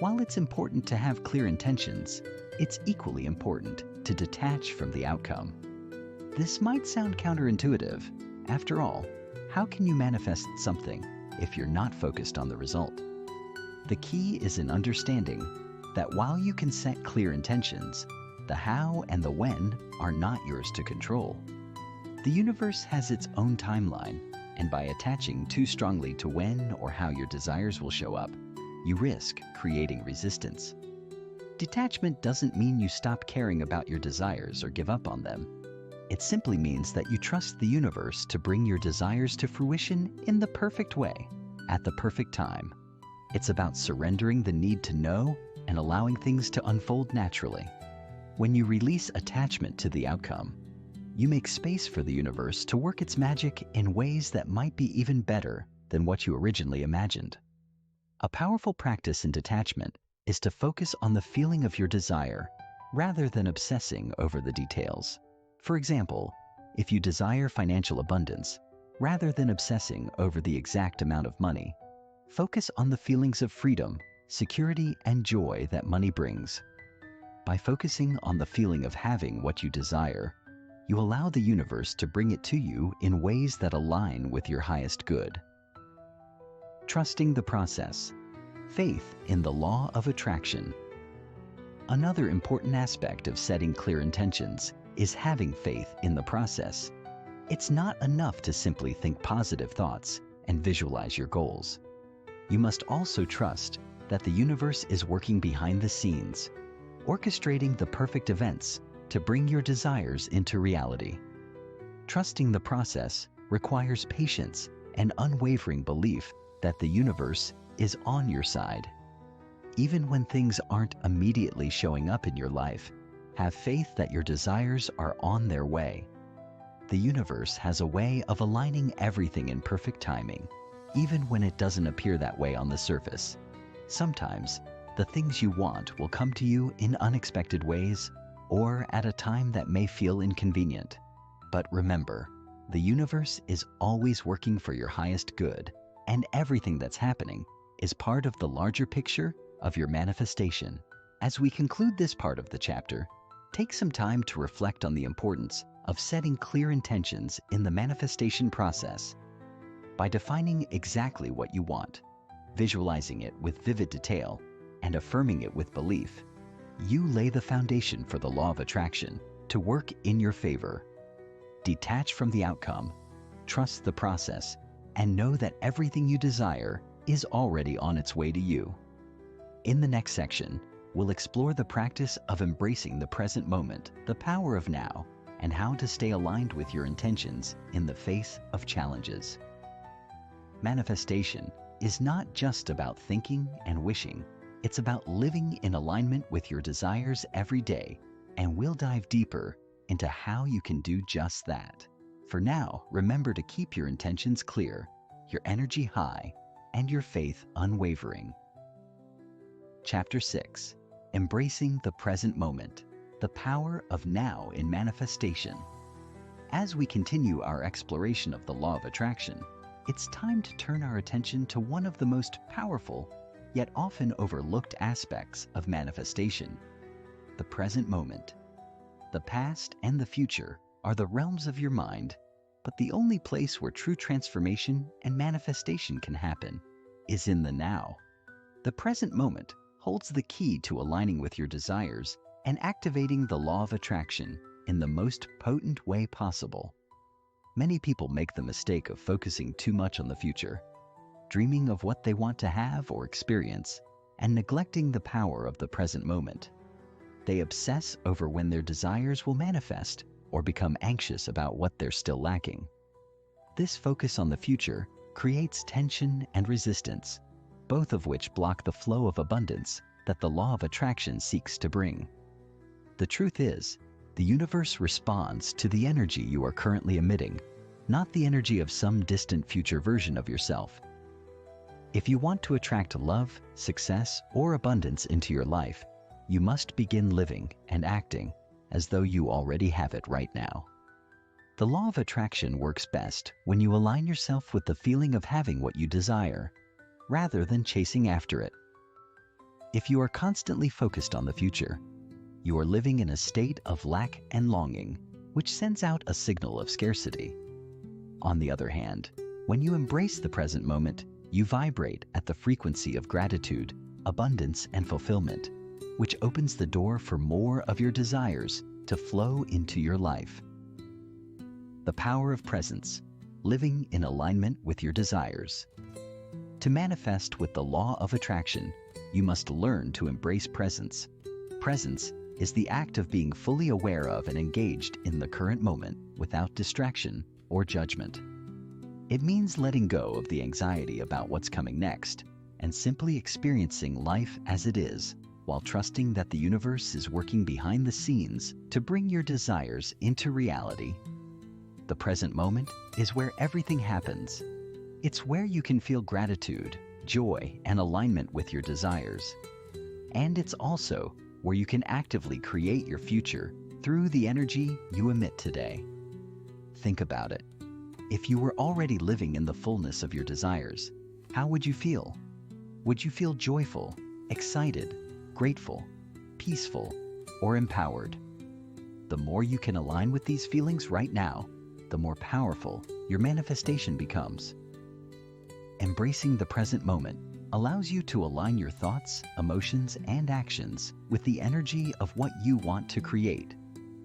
While it's important to have clear intentions, it's equally important to detach from the outcome. This might sound counterintuitive. After all, how can you manifest something if you're not focused on the result? The key is in understanding that while you can set clear intentions, the how and the when are not yours to control. The universe has its own timeline, and by attaching too strongly to when or how your desires will show up, you risk creating resistance. Detachment doesn't mean you stop caring about your desires or give up on them. It simply means that you trust the universe to bring your desires to fruition in the perfect way, at the perfect time. It's about surrendering the need to know and allowing things to unfold naturally. When you release attachment to the outcome, you make space for the universe to work its magic in ways that might be even better than what you originally imagined. A powerful practice in detachment is to focus on the feeling of your desire rather than obsessing over the details. For example, if you desire financial abundance, rather than obsessing over the exact amount of money, focus on the feelings of freedom, security, and joy that money brings. By focusing on the feeling of having what you desire, you allow the universe to bring it to you in ways that align with your highest good. Trusting the process. Faith in the law of attraction. Another important aspect of setting clear intentions is having faith in the process. It's not enough to simply think positive thoughts and visualize your goals. You must also trust that the universe is working behind the scenes, orchestrating the perfect events to bring your desires into reality. Trusting the process requires patience and unwavering belief that the universe is on your side. Even when things aren't immediately showing up in your life, have faith that your desires are on their way. The universe has a way of aligning everything in perfect timing, even when it doesn't appear that way on the surface. Sometimes, the things you want will come to you in unexpected ways or at a time that may feel inconvenient. But remember, the universe is always working for your highest good, and everything that's happening is part of the larger picture of your manifestation. As we conclude this part of the chapter, take some time to reflect on the importance of setting clear intentions in the manifestation process. By defining exactly what you want, visualizing it with vivid detail, and affirming it with belief, you lay the foundation for the law of attraction to work in your favor. Detach from the outcome, trust the process, and know that everything you desire is already on its way to you. In the next section, we'll explore the practice of embracing the present moment, the power of now, and how to stay aligned with your intentions in the face of challenges. Manifestation is not just about thinking and wishing. It's about living in alignment with your desires every day, and we'll dive deeper into how you can do just that. For now, remember to keep your intentions clear, your energy high, and your faith unwavering. Chapter 6: Embracing the Present Moment, the Power of Now in Manifestation. As we continue our exploration of the law of attraction, it's time to turn our attention to one of the most powerful, yet often overlooked aspects of manifestation: the present moment. The past and the future are the realms of your mind, but the only place where true transformation and manifestation can happen is in the now. The present moment holds the key to aligning with your desires and activating the law of attraction in the most potent way possible. Many people make the mistake of focusing too much on the future, dreaming of what they want to have or experience, and neglecting the power of the present moment. They obsess over when their desires will manifest or become anxious about what they're still lacking. This focus on the future creates tension and resistance, both of which block the flow of abundance that the law of attraction seeks to bring. The truth is, the universe responds to the energy you are currently emitting, not the energy of some distant future version of yourself. If you want to attract love, success, or abundance into your life, you must begin living and acting as though you already have it right now. The law of attraction works best when you align yourself with the feeling of having what you desire, rather than chasing after it. If you are constantly focused on the future, you are living in a state of lack and longing, which sends out a signal of scarcity. On the other hand, when you embrace the present moment, you vibrate at the frequency of gratitude, abundance, and fulfillment, which opens the door for more of your desires to flow into your life. The power of presence, living in alignment with your desires. To manifest with the law of attraction, you must learn to embrace presence. Presence is the act of being fully aware of and engaged in the current moment without distraction or judgment. It means letting go of the anxiety about what's coming next and simply experiencing life as it is, while trusting that the universe is working behind the scenes to bring your desires into reality. The present moment is where everything happens. It's where you can feel gratitude, joy, and alignment with your desires. And it's also where you can actively create your future through the energy you emit today. Think about it. If you were already living in the fullness of your desires, how would you feel? Would you feel joyful, excited, grateful, peaceful, or empowered? The more you can align with these feelings right now, the more powerful your manifestation becomes. Embracing the present moment allows you to align your thoughts, emotions, and actions with the energy of what you want to create,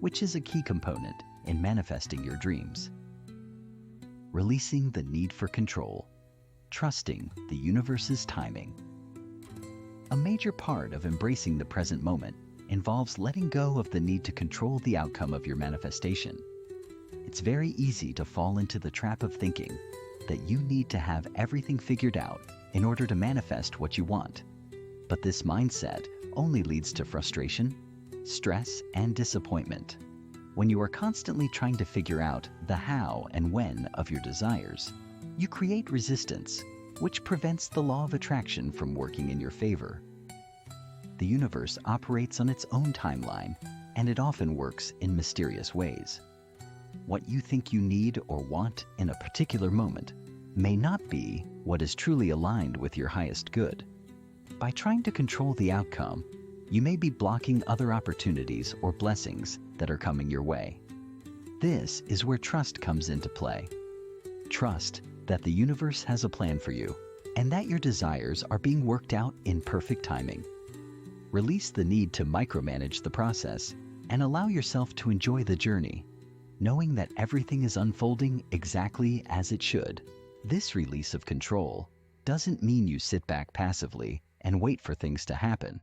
which is a key component in manifesting your dreams. Releasing the need for control, trusting the universe's timing. A major part of embracing the present moment involves letting go of the need to control the outcome of your manifestation. It's very easy to fall into the trap of thinking that you need to have everything figured out in order to manifest what you want. But this mindset only leads to frustration, stress, and disappointment. When you are constantly trying to figure out the how and when of your desires, you create resistance, which prevents the law of attraction from working in your favor. The universe operates on its own timeline, and it often works in mysterious ways. What you think you need or want in a particular moment may not be what is truly aligned with your highest good. By trying to control the outcome, you may be blocking other opportunities or blessings that are coming your way. This is where trust comes into play. Trust that the universe has a plan for you and that your desires are being worked out in perfect timing. Release the need to micromanage the process and allow yourself to enjoy the journey. Knowing that everything is unfolding exactly as it should, This release of control doesn't mean you sit back passively and wait for things to happen.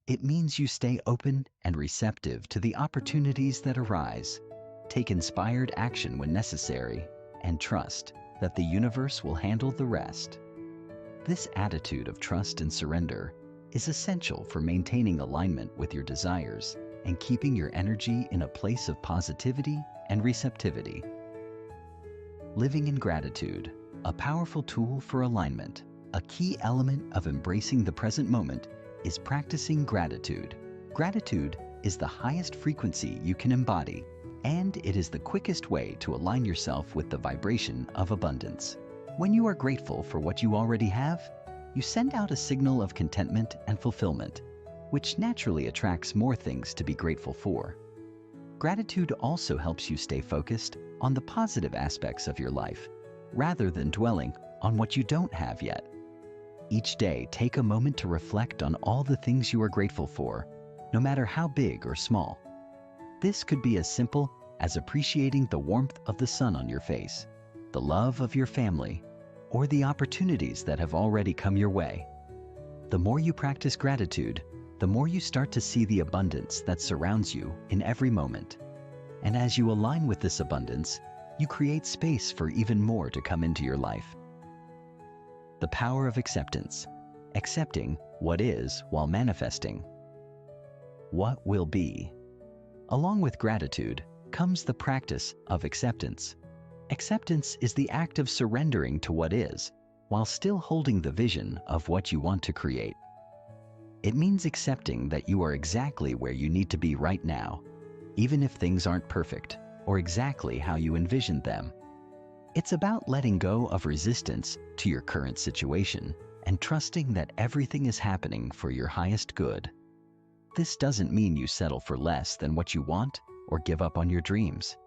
It means you stay open and receptive to the opportunities that arise, take inspired action when necessary, and trust that the universe will handle the rest. This attitude of trust and surrender is essential for maintaining alignment with your desires and keeping your energy in a place of positivity and receptivity. Living in gratitude, a powerful tool for alignment. A key element of embracing the present moment is practicing gratitude. Gratitude is the highest frequency you can embody, and it is the quickest way to align yourself with the vibration of abundance. When you are grateful for what you already have, you send out a signal of contentment and fulfillment, which naturally attracts more things to be grateful for. Gratitude also helps you stay focused on the positive aspects of your life, rather than dwelling on what you don't have yet. Each day, take a moment to reflect on all the things you are grateful for, no matter how big or small. This could be as simple as appreciating the warmth of the sun on your face, the love of your family, or the opportunities that have already come your way. The more you practice gratitude, the more you start to see the abundance that surrounds you in every moment. And as you align with this abundance, you create space for even more to come into your life. The power of acceptance. Accepting what is while manifesting what will be. Along with gratitude comes the practice of acceptance. Acceptance is the act of surrendering to what is, while still holding the vision of what you want to create. It means accepting that you are exactly where you need to be right now, even if things aren't perfect or exactly how you envisioned them. It's about letting go of resistance to your current situation and trusting that everything is happening for your highest good. This doesn't mean you settle for less than what you want or give up on your dreams.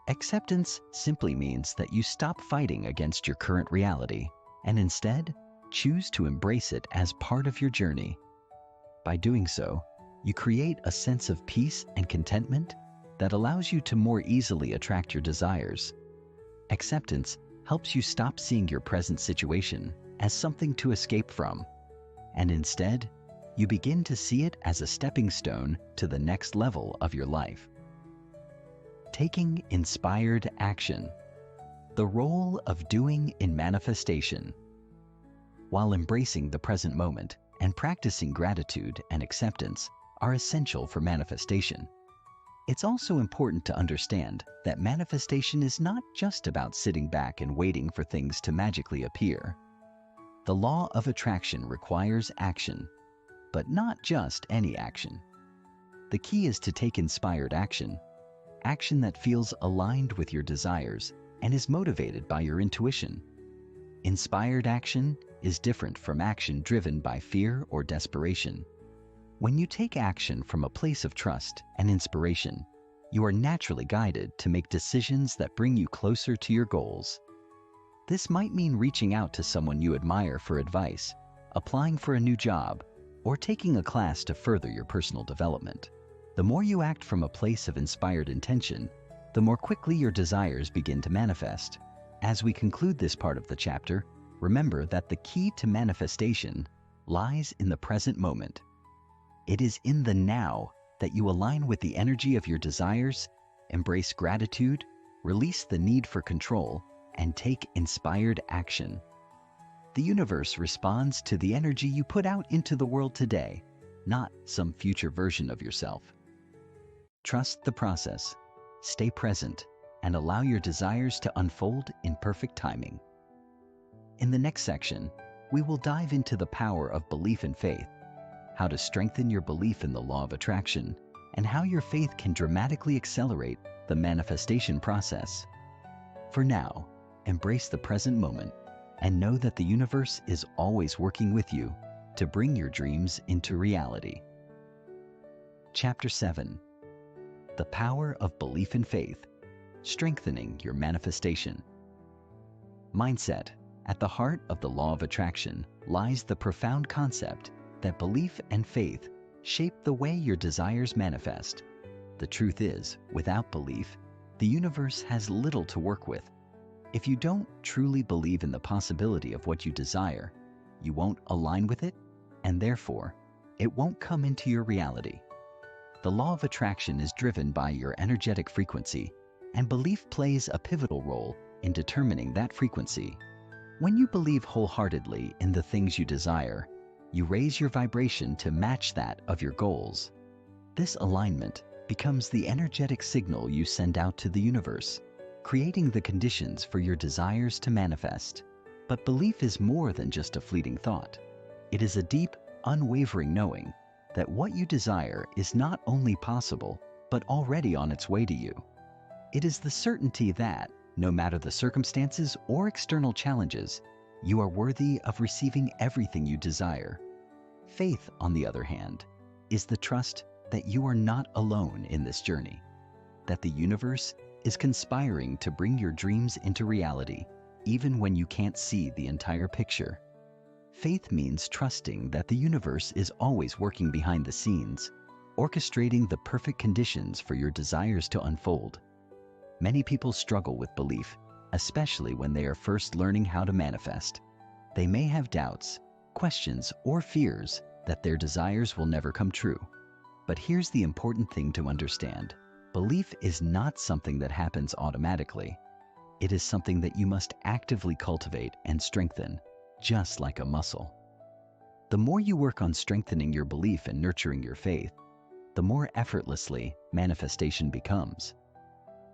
Acceptance simply means that you stop fighting against your current reality and instead choose to embrace it as part of your journey. By doing so, you create a sense of peace and contentment that allows you to more easily attract your desires. Acceptance helps you stop seeing your present situation as something to escape from, and instead, you begin to see it as a stepping stone to the next level of your life. Taking inspired action. The role of doing in manifestation. While embracing the present moment and practicing gratitude and acceptance are essential for manifestation, it's also important to understand that manifestation is not just about sitting back and waiting for things to magically appear. The law of attraction requires action, but not just any action. The key is to take inspired action, action that feels aligned with your desires and is motivated by your intuition. Inspired action is different from action driven by fear or desperation. When you take action from a place of trust and inspiration, you are naturally guided to make decisions that bring you closer to your goals. This might mean reaching out to someone you admire for advice, applying for a new job, or taking a class to further your personal development. The more you act from a place of inspired intention, the more quickly your desires begin to manifest. As we conclude this part of the chapter, remember that the key to manifestation lies in the present moment. It is in the now that you align with the energy of your desires, embrace gratitude, release the need for control, and take inspired action. The universe responds to the energy you put out into the world today, not some future version of yourself. Trust the process, stay present, and allow your desires to unfold in perfect timing. In the next section, we will dive into the power of belief and faith, how to strengthen your belief in the law of attraction, and how your faith can dramatically accelerate the manifestation process. For now, embrace the present moment and know that the universe is always working with you to bring your dreams into reality. Chapter 7. The Power of Belief and Faith, Strengthening Your Manifestation. Mindset. At the heart of the law of attraction lies the profound concept that belief and faith shape the way your desires manifest. The truth is, without belief, the universe has little to work with. If you don't truly believe in the possibility of what you desire, you won't align with it, and therefore, it won't come into your reality. The law of attraction is driven by your energetic frequency, and belief plays a pivotal role in determining that frequency. When you believe wholeheartedly in the things you desire, you raise your vibration to match that of your goals. This alignment becomes the energetic signal you send out to the universe, creating the conditions for your desires to manifest. But belief is more than just a fleeting thought. It is a deep, unwavering knowing that what you desire is not only possible, but already on its way to you. It is the certainty that, no matter the circumstances or external challenges, you are worthy of receiving everything you desire. Faith, on the other hand, is the trust that you are not alone in this journey, that the universe is conspiring to bring your dreams into reality, even when you can't see the entire picture. Faith means trusting that the universe is always working behind the scenes, orchestrating the perfect conditions for your desires to unfold. Many people struggle with belief, especially when they are first learning how to manifest. They may have doubts, questions, or fears that their desires will never come true. But here's the important thing to understand. Belief is not something that happens automatically. It is something that you must actively cultivate and strengthen, just like a muscle. The more you work on strengthening your belief and nurturing your faith, the more effortlessly manifestation becomes.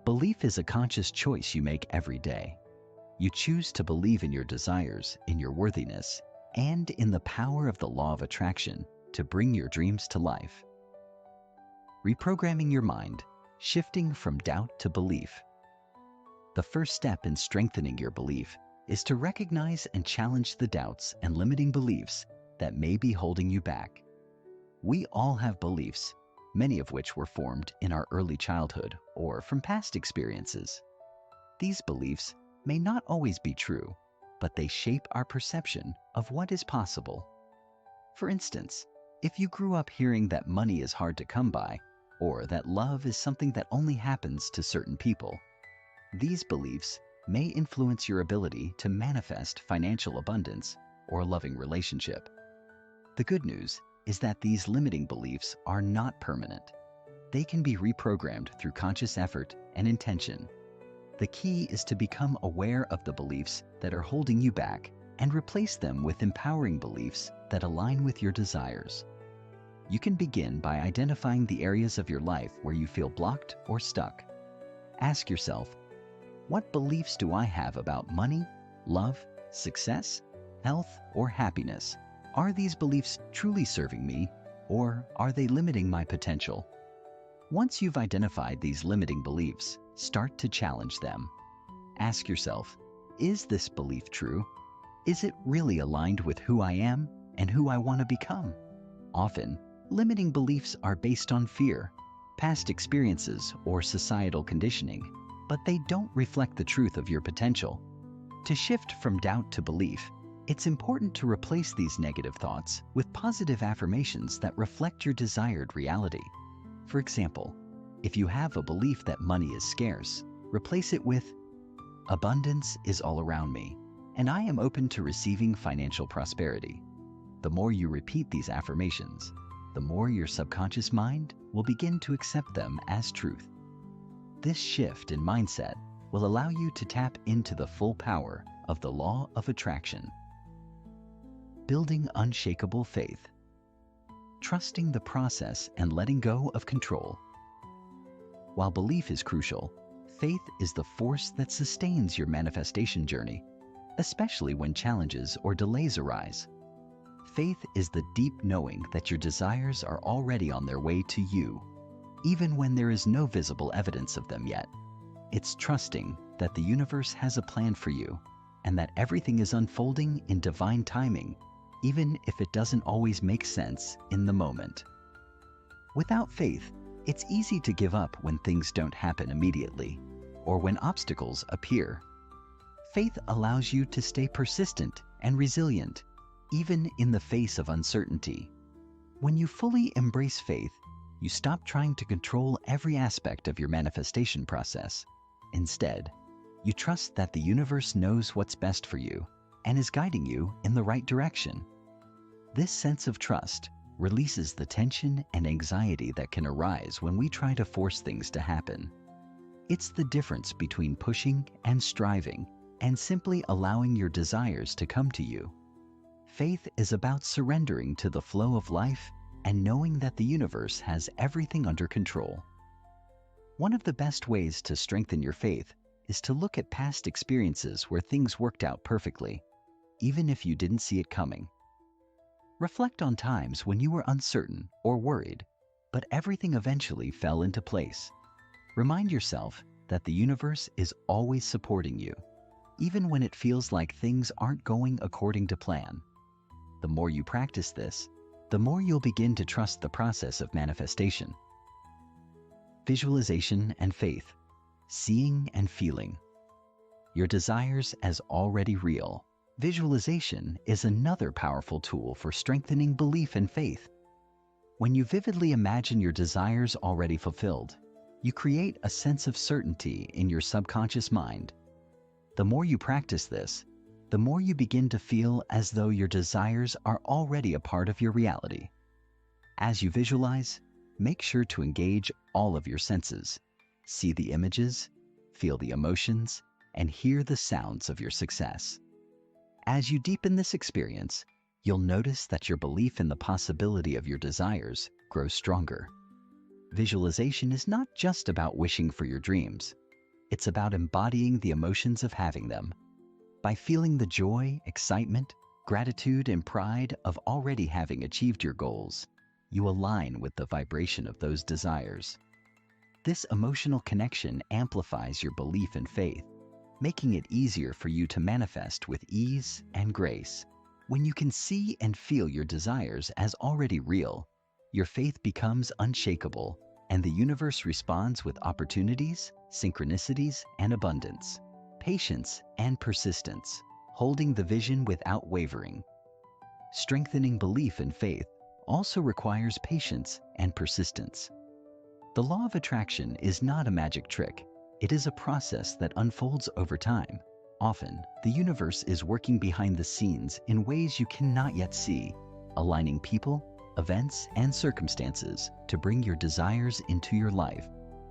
Belief is a conscious choice you make every day. You choose to believe in your desires, in your worthiness, and in the power of the law of attraction to bring your dreams to life. Reprogramming your mind, shifting from doubt to belief. The first step in strengthening your belief is to recognize and challenge the doubts and limiting beliefs that may be holding you back. We all have beliefs, many of which were formed in our early childhood or from past experiences. These beliefs may not always be true, but they shape our perception of what is possible. For instance, if you grew up hearing that money is hard to come by, or that love is something that only happens to certain people, these beliefs may influence your ability to manifest financial abundance or a loving relationship. The good news is that these limiting beliefs are not permanent. They can be reprogrammed through conscious effort and intention. The key is to become aware of the beliefs that are holding you back and replace them with empowering beliefs that align with your desires. You can begin by identifying the areas of your life where you feel blocked or stuck. Ask yourself, what beliefs do I have about money, love, success, health, or happiness? Are these beliefs truly serving me, or are they limiting my potential? Once you've identified these limiting beliefs, start to challenge them. Ask yourself, is this belief true? Is it really aligned with who I am and who I want to become? Often, limiting beliefs are based on fear, past experiences, or societal conditioning, but they don't reflect the truth of your potential. To shift from doubt to belief, it's important to replace these negative thoughts with positive affirmations that reflect your desired reality. For example, if you have a belief that money is scarce, replace it with, abundance is all around me, and I am open to receiving financial prosperity. The more you repeat these affirmations, the more your subconscious mind will begin to accept them as truth. This shift in mindset will allow you to tap into the full power of the law of attraction. Building unshakable faith. Trusting the process and letting go of control. While belief is crucial, faith is the force that sustains your manifestation journey, especially when challenges or delays arise. Faith is the deep knowing that your desires are already on their way to you, even when there is no visible evidence of them yet. It's trusting that the universe has a plan for you and that everything is unfolding in divine timing, even if it doesn't always make sense in the moment. Without faith, it's easy to give up when things don't happen immediately or when obstacles appear. Faith allows you to stay persistent and resilient, even in the face of uncertainty. When you fully embrace faith, you stop trying to control every aspect of your manifestation process. Instead, You trust that the universe knows what's best for you and is guiding you in the right direction. This sense of trust releases the tension and anxiety that can arise when we try to force things to happen. It's the difference between pushing and striving and simply allowing your desires to come to you. Faith is about surrendering to the flow of life and knowing that the universe has everything under control. One of the best ways to strengthen your faith is to look at past experiences where things worked out perfectly, even if you didn't see it coming. Reflect on times when you were uncertain or worried, but everything eventually fell into place. Remind yourself that the universe is always supporting you, even when it feels like things aren't going according to plan. The more you practice this, the more you'll begin to trust the process of manifestation. Visualization and faith, seeing and feeling your desires as already real. Visualization is another powerful tool for strengthening belief and faith. When you vividly imagine your desires already fulfilled, you create a sense of certainty in your subconscious mind. The more you practice this, the more you begin to feel as though your desires are already a part of your reality. As you visualize, make sure to engage all of your senses. See the images, feel the emotions, and hear the sounds of your success. As you deepen this experience, you'll notice that your belief in the possibility of your desires grows stronger. Visualization is not just about wishing for your dreams. It's about embodying the emotions of having them. By feeling the joy, excitement, gratitude, and pride of already having achieved your goals, you align with the vibration of those desires. This emotional connection amplifies your belief and faith, making it easier for you to manifest with ease and grace. When you can see and feel your desires as already real, your faith becomes unshakable, and the universe responds with opportunities, synchronicities, and abundance. Patience and persistence, holding the vision without wavering. Strengthening belief and faith also requires patience and persistence. The law of attraction is not a magic trick. It is a process that unfolds over time. Often, the universe is working behind the scenes in ways you cannot yet see, aligning people, events, and circumstances to bring your desires into your life.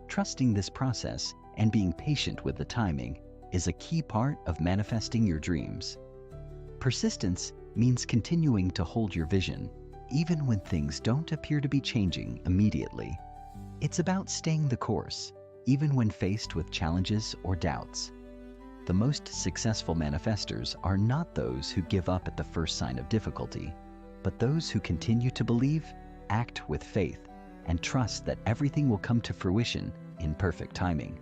Trusting this process and being patient with the timing is a key part of manifesting your dreams. Persistence means continuing to hold your vision, even when things don't appear to be changing immediately. It's about staying the course, even when faced with challenges or doubts. The most successful manifestors are not those who give up at the first sign of difficulty, but those who continue to believe, act with faith, and trust that everything will come to fruition in perfect timing.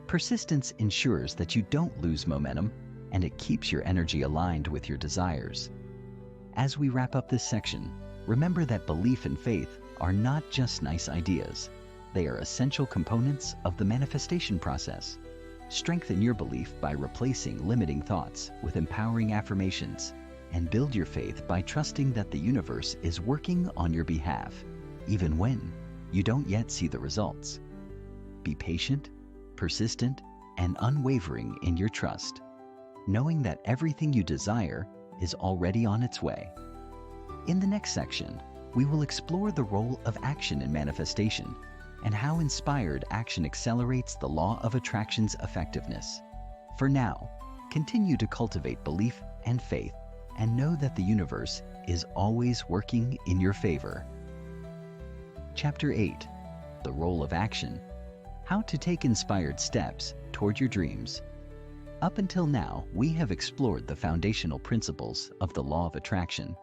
Persistence ensures that you don't lose momentum, and it keeps your energy aligned with your desires. As we wrap up this section, remember that belief and faith are not just nice ideas. They are essential components of the manifestation process. Strengthen your belief by replacing limiting thoughts with empowering affirmations, and build your faith by trusting that the universe is working on your behalf, even when you don't yet see the results. Be patient, persistent, and unwavering in your trust, knowing that everything you desire is already on its way. In the next section, we will explore the role of action in manifestation and how inspired action accelerates the law of attraction's effectiveness. For now, continue to cultivate belief and faith, and know that the universe is always working in your favor. Chapter 8: The Role of Action. How to take inspired steps toward your dreams. Up until now, we have explored the foundational principles of the law of attraction,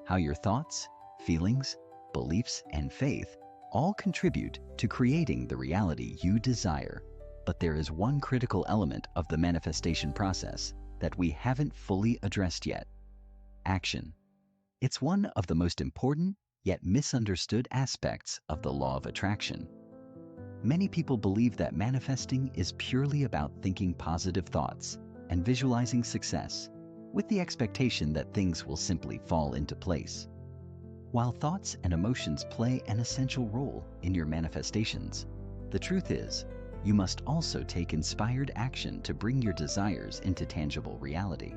how your thoughts, feelings, beliefs, and faith all contribute to creating the reality you desire. But there is one critical element of the manifestation process that we haven't fully addressed yet: action. It's one of the most important yet misunderstood aspects of the law of attraction. Many people believe that manifesting is purely about thinking positive thoughts and visualizing success, with the expectation that things will simply fall into place. While thoughts and emotions play an essential role in your manifestations, the truth is, you must also take inspired action to bring your desires into tangible reality.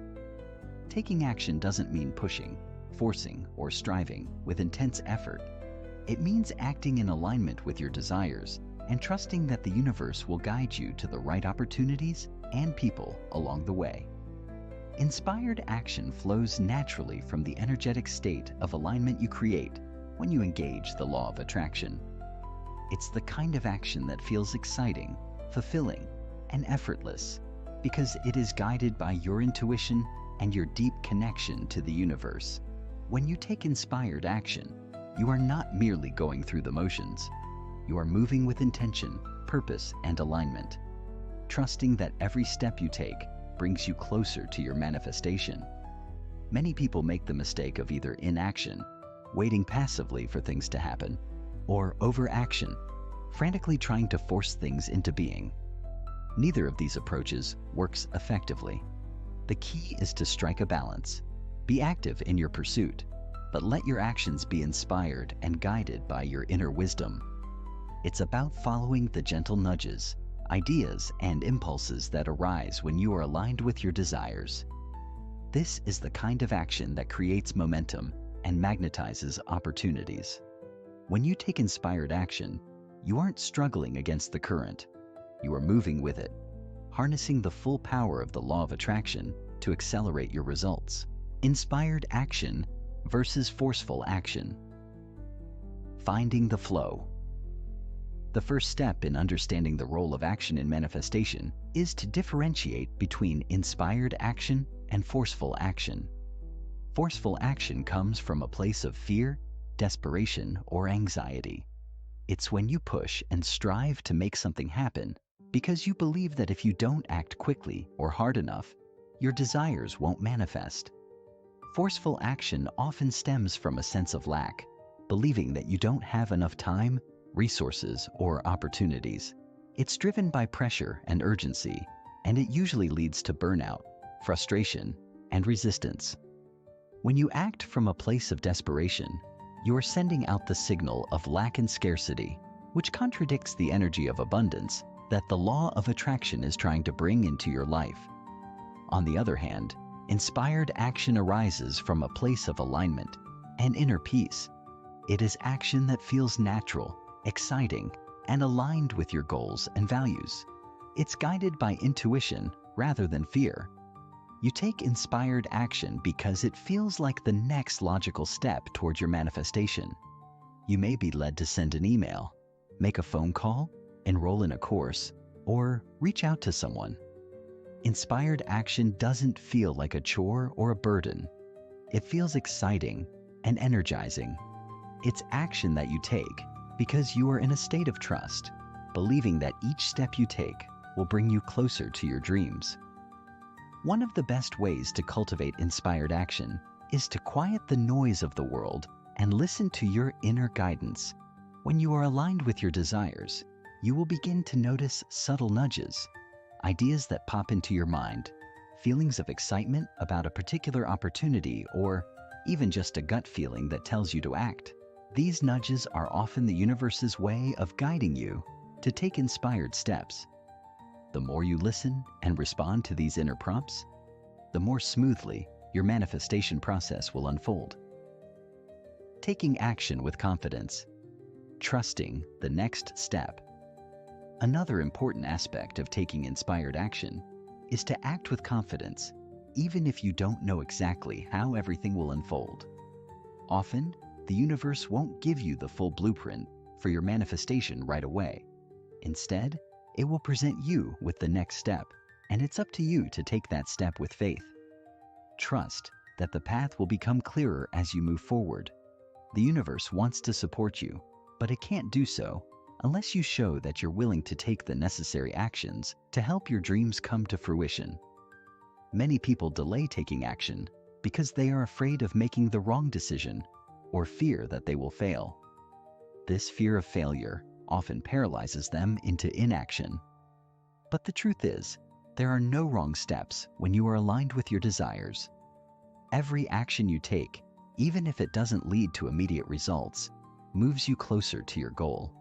Taking action doesn't mean pushing, forcing, or striving with intense effort. It means acting in alignment with your desires and trusting that the universe will guide you to the right opportunities and people along the way. Inspired action flows naturally from the energetic state of alignment you create when you engage the law of attraction. It's the kind of action that feels exciting, fulfilling, and effortless because it is guided by your intuition and your deep connection to the universe. When you take inspired action, you are not merely going through the motions. You are moving with intention, purpose, and alignment, trusting that every step you take brings you closer to your manifestation. Many people make the mistake of either inaction, waiting passively for things to happen, or overaction, frantically trying to force things into being. Neither of these approaches works effectively. The key is to strike a balance. Be active in your pursuit, but let your actions be inspired and guided by your inner wisdom. It's about following the gentle nudges, ideas, and impulses that arise when you are aligned with your desires. This is the kind of action that creates momentum and magnetizes opportunities. When you take inspired action, you aren't struggling against the current. You are moving with it, harnessing the full power of the law of attraction to accelerate your results. Inspired action versus forceful action. Finding the flow. The first step in understanding the role of action in manifestation is to differentiate between inspired action and forceful action. Forceful action comes from a place of fear, desperation, or anxiety. It's when you push and strive to make something happen because you believe that if you don't act quickly or hard enough, your desires won't manifest. Forceful action often stems from a sense of lack, believing that you don't have enough time, resources, or opportunities. It's driven by pressure and urgency, and it usually leads to burnout, frustration, and resistance. When you act from a place of desperation, you are sending out the signal of lack and scarcity, which contradicts the energy of abundance that the law of attraction is trying to bring into your life. On the other hand, inspired action arises from a place of alignment and inner peace. It is action that feels natural, exciting, and aligned with your goals and values. It's guided by intuition rather than fear. You take inspired action because it feels like the next logical step towards your manifestation. You may be led to send an email, make a phone call, enroll in a course, or reach out to someone. Inspired action doesn't feel like a chore or a burden. It feels exciting and energizing. It's action that you take because you are in a state of trust, believing that each step you take will bring you closer to your dreams. One of the best ways to cultivate inspired action is to quiet the noise of the world and listen to your inner guidance. When you are aligned with your desires, you will begin to notice subtle nudges, ideas that pop into your mind, feelings of excitement about a particular opportunity, or even just a gut feeling that tells you to act. These nudges are often the universe's way of guiding you to take inspired steps. The more you listen and respond to these inner prompts, the more smoothly your manifestation process will unfold. Taking action with confidence. Trusting the next step. Another important aspect of taking inspired action is to act with confidence, even if you don't know exactly how everything will unfold. Often, the universe won't give you the full blueprint for your manifestation right away. Instead, it will present you with the next step, and it's up to you to take that step with faith. Trust that the path will become clearer as you move forward. The universe wants to support you, but it can't do so unless you show that you're willing to take the necessary actions to help your dreams come to fruition. Many people delay taking action because they are afraid of making the wrong decision or fear that they will fail. This fear of failure often paralyzes them into inaction. But the truth is, there are no wrong steps when you are aligned with your desires. Every action you take, even if it doesn't lead to immediate results, moves you closer to your goal.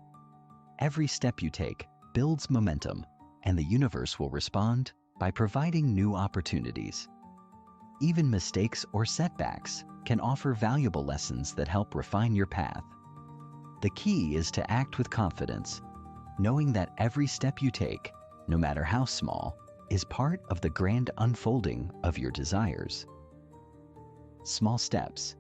Every step you take builds momentum, and the universe will respond by providing new opportunities. Even mistakes or setbacks can offer valuable lessons that help refine your path. The key is to act with confidence, knowing that every step you take, no matter how small, is part of the grand unfolding of your desires. Small steps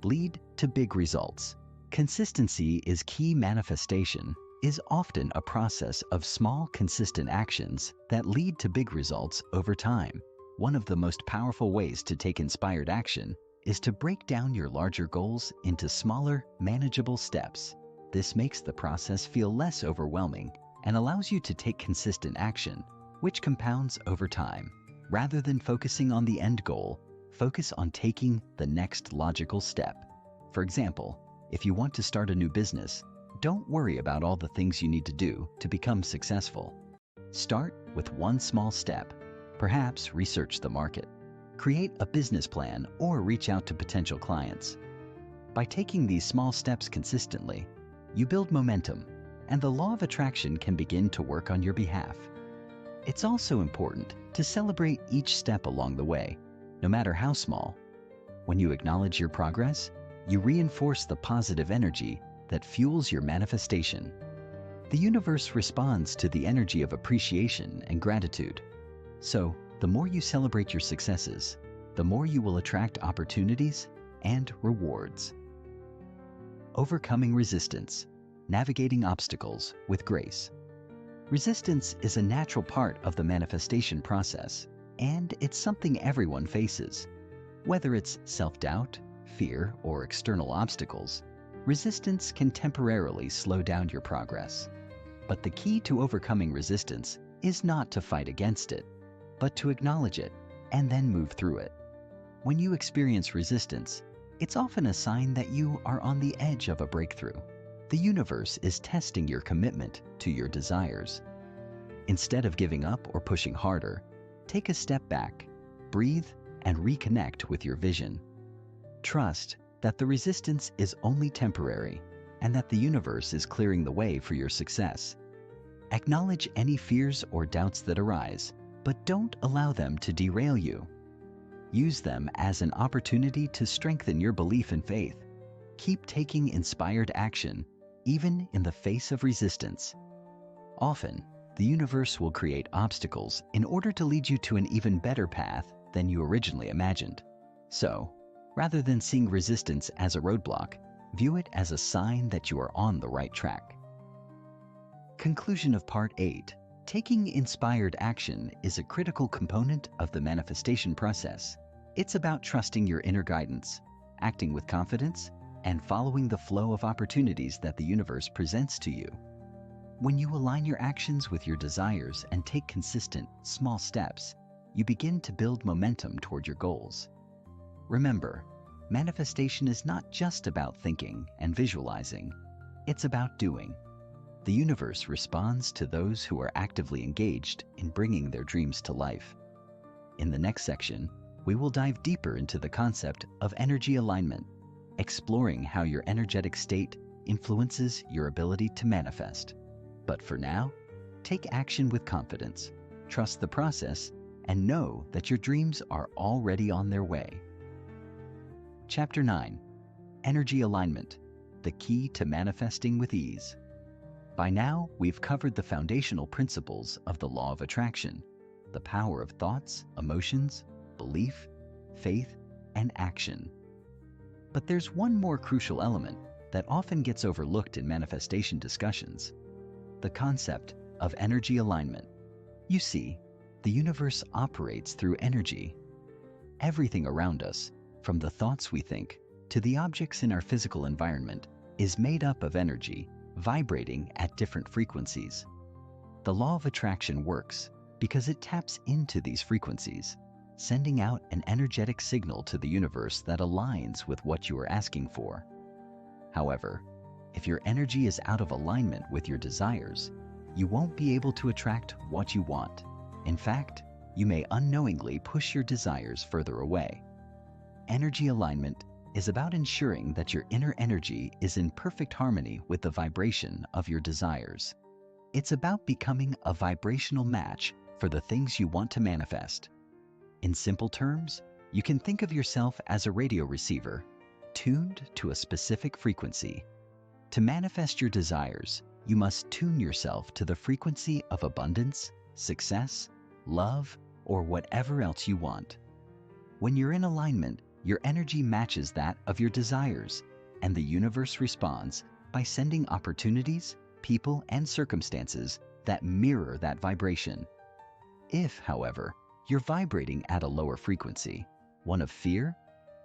lead to big results. Consistency is key. Manifestation is often a process of small, consistent actions that lead to big results over time. One of the most powerful ways to take inspired action is to break down your larger goals into smaller, manageable steps. This makes the process feel less overwhelming and allows you to take consistent action, which compounds over time. Rather than focusing on the end goal, focus on taking the next logical step. For example, if you want to start a new business, don't worry about all the things you need to do to become successful. Start with one small step. Perhaps research the market, create a business plan, or reach out to potential clients. By taking these small steps consistently, you build momentum, and the law of attraction can begin to work on your behalf. It's also important to celebrate each step along the way, no matter how small. When you acknowledge your progress, you reinforce the positive energy that fuels your manifestation. The universe responds to the energy of appreciation and gratitude. So, the more you celebrate your successes, the more you will attract opportunities and rewards. Overcoming resistance, navigating obstacles with grace. Resistance is a natural part of the manifestation process, and it's something everyone faces. Whether it's self-doubt, fear, or external obstacles, resistance can temporarily slow down your progress. But the key to overcoming resistance is not to fight against it, but to acknowledge it and then move through it. When you experience resistance, it's often a sign that you are on the edge of a breakthrough. The universe is testing your commitment to your desires. Instead of giving up or pushing harder, take a step back, breathe, and reconnect with your vision. Trust that the resistance is only temporary and that the universe is clearing the way for your success. Acknowledge any fears or doubts that arise, but don't allow them to derail you. Use them as an opportunity to strengthen your belief and faith. Keep taking inspired action, even in the face of resistance. Often, the universe will create obstacles in order to lead you to an even better path than you originally imagined. So, rather than seeing resistance as a roadblock, view it as a sign that you are on the right track. Conclusion of Part 8. Taking inspired action is a critical component of the manifestation process. It's about trusting your inner guidance, acting with confidence, and following the flow of opportunities that the universe presents to you. When you align your actions with your desires and take consistent, small steps, you begin to build momentum toward your goals. Remember, manifestation is not just about thinking and visualizing, it's about doing. The universe responds to those who are actively engaged in bringing their dreams to life. In the next section, we will dive deeper into the concept of energy alignment, exploring how your energetic state influences your ability to manifest. But for now, take action with confidence, trust the process, and know that your dreams are already on their way. Chapter 9. Energy Alignment, the key to manifesting with ease. By now, we've covered the foundational principles of the law of attraction, the power of thoughts, emotions, belief, faith, and action. But there's one more crucial element that often gets overlooked in manifestation discussions: the concept of energy alignment. You see, the universe operates through energy. Everything around us, from the thoughts we think to the objects in our physical environment, is made up of energy, vibrating at different frequencies. The law of attraction works because it taps into these frequencies, sending out an energetic signal to the universe that aligns with what you are asking for. However, if your energy is out of alignment with your desires, you won't be able to attract what you want. In fact, you may unknowingly push your desires further away. Energy alignment is about ensuring that your inner energy is in perfect harmony with the vibration of your desires. It's about becoming a vibrational match for the things you want to manifest. In simple terms, you can think of yourself as a radio receiver, tuned to a specific frequency. To manifest your desires, you must tune yourself to the frequency of abundance, success, love, or whatever else you want. When you're in alignment, your energy matches that of your desires, and the universe responds by sending opportunities, people, and circumstances that mirror that vibration. If, however, you're vibrating at a lower frequency, one of fear,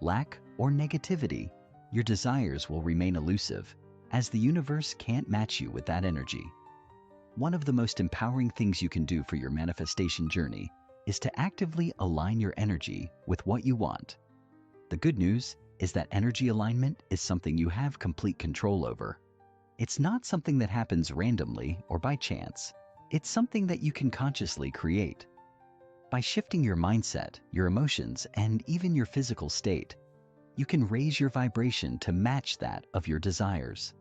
lack, or negativity, your desires will remain elusive, as the universe can't match you with that energy. One of the most empowering things you can do for your manifestation journey is to actively align your energy with what you want. The good news is that energy alignment is something you have complete control over. It's not something that happens randomly or by chance. It's something that you can consciously create. By shifting your mindset, your emotions, and even your physical state, you can raise your vibration to match that of your desires.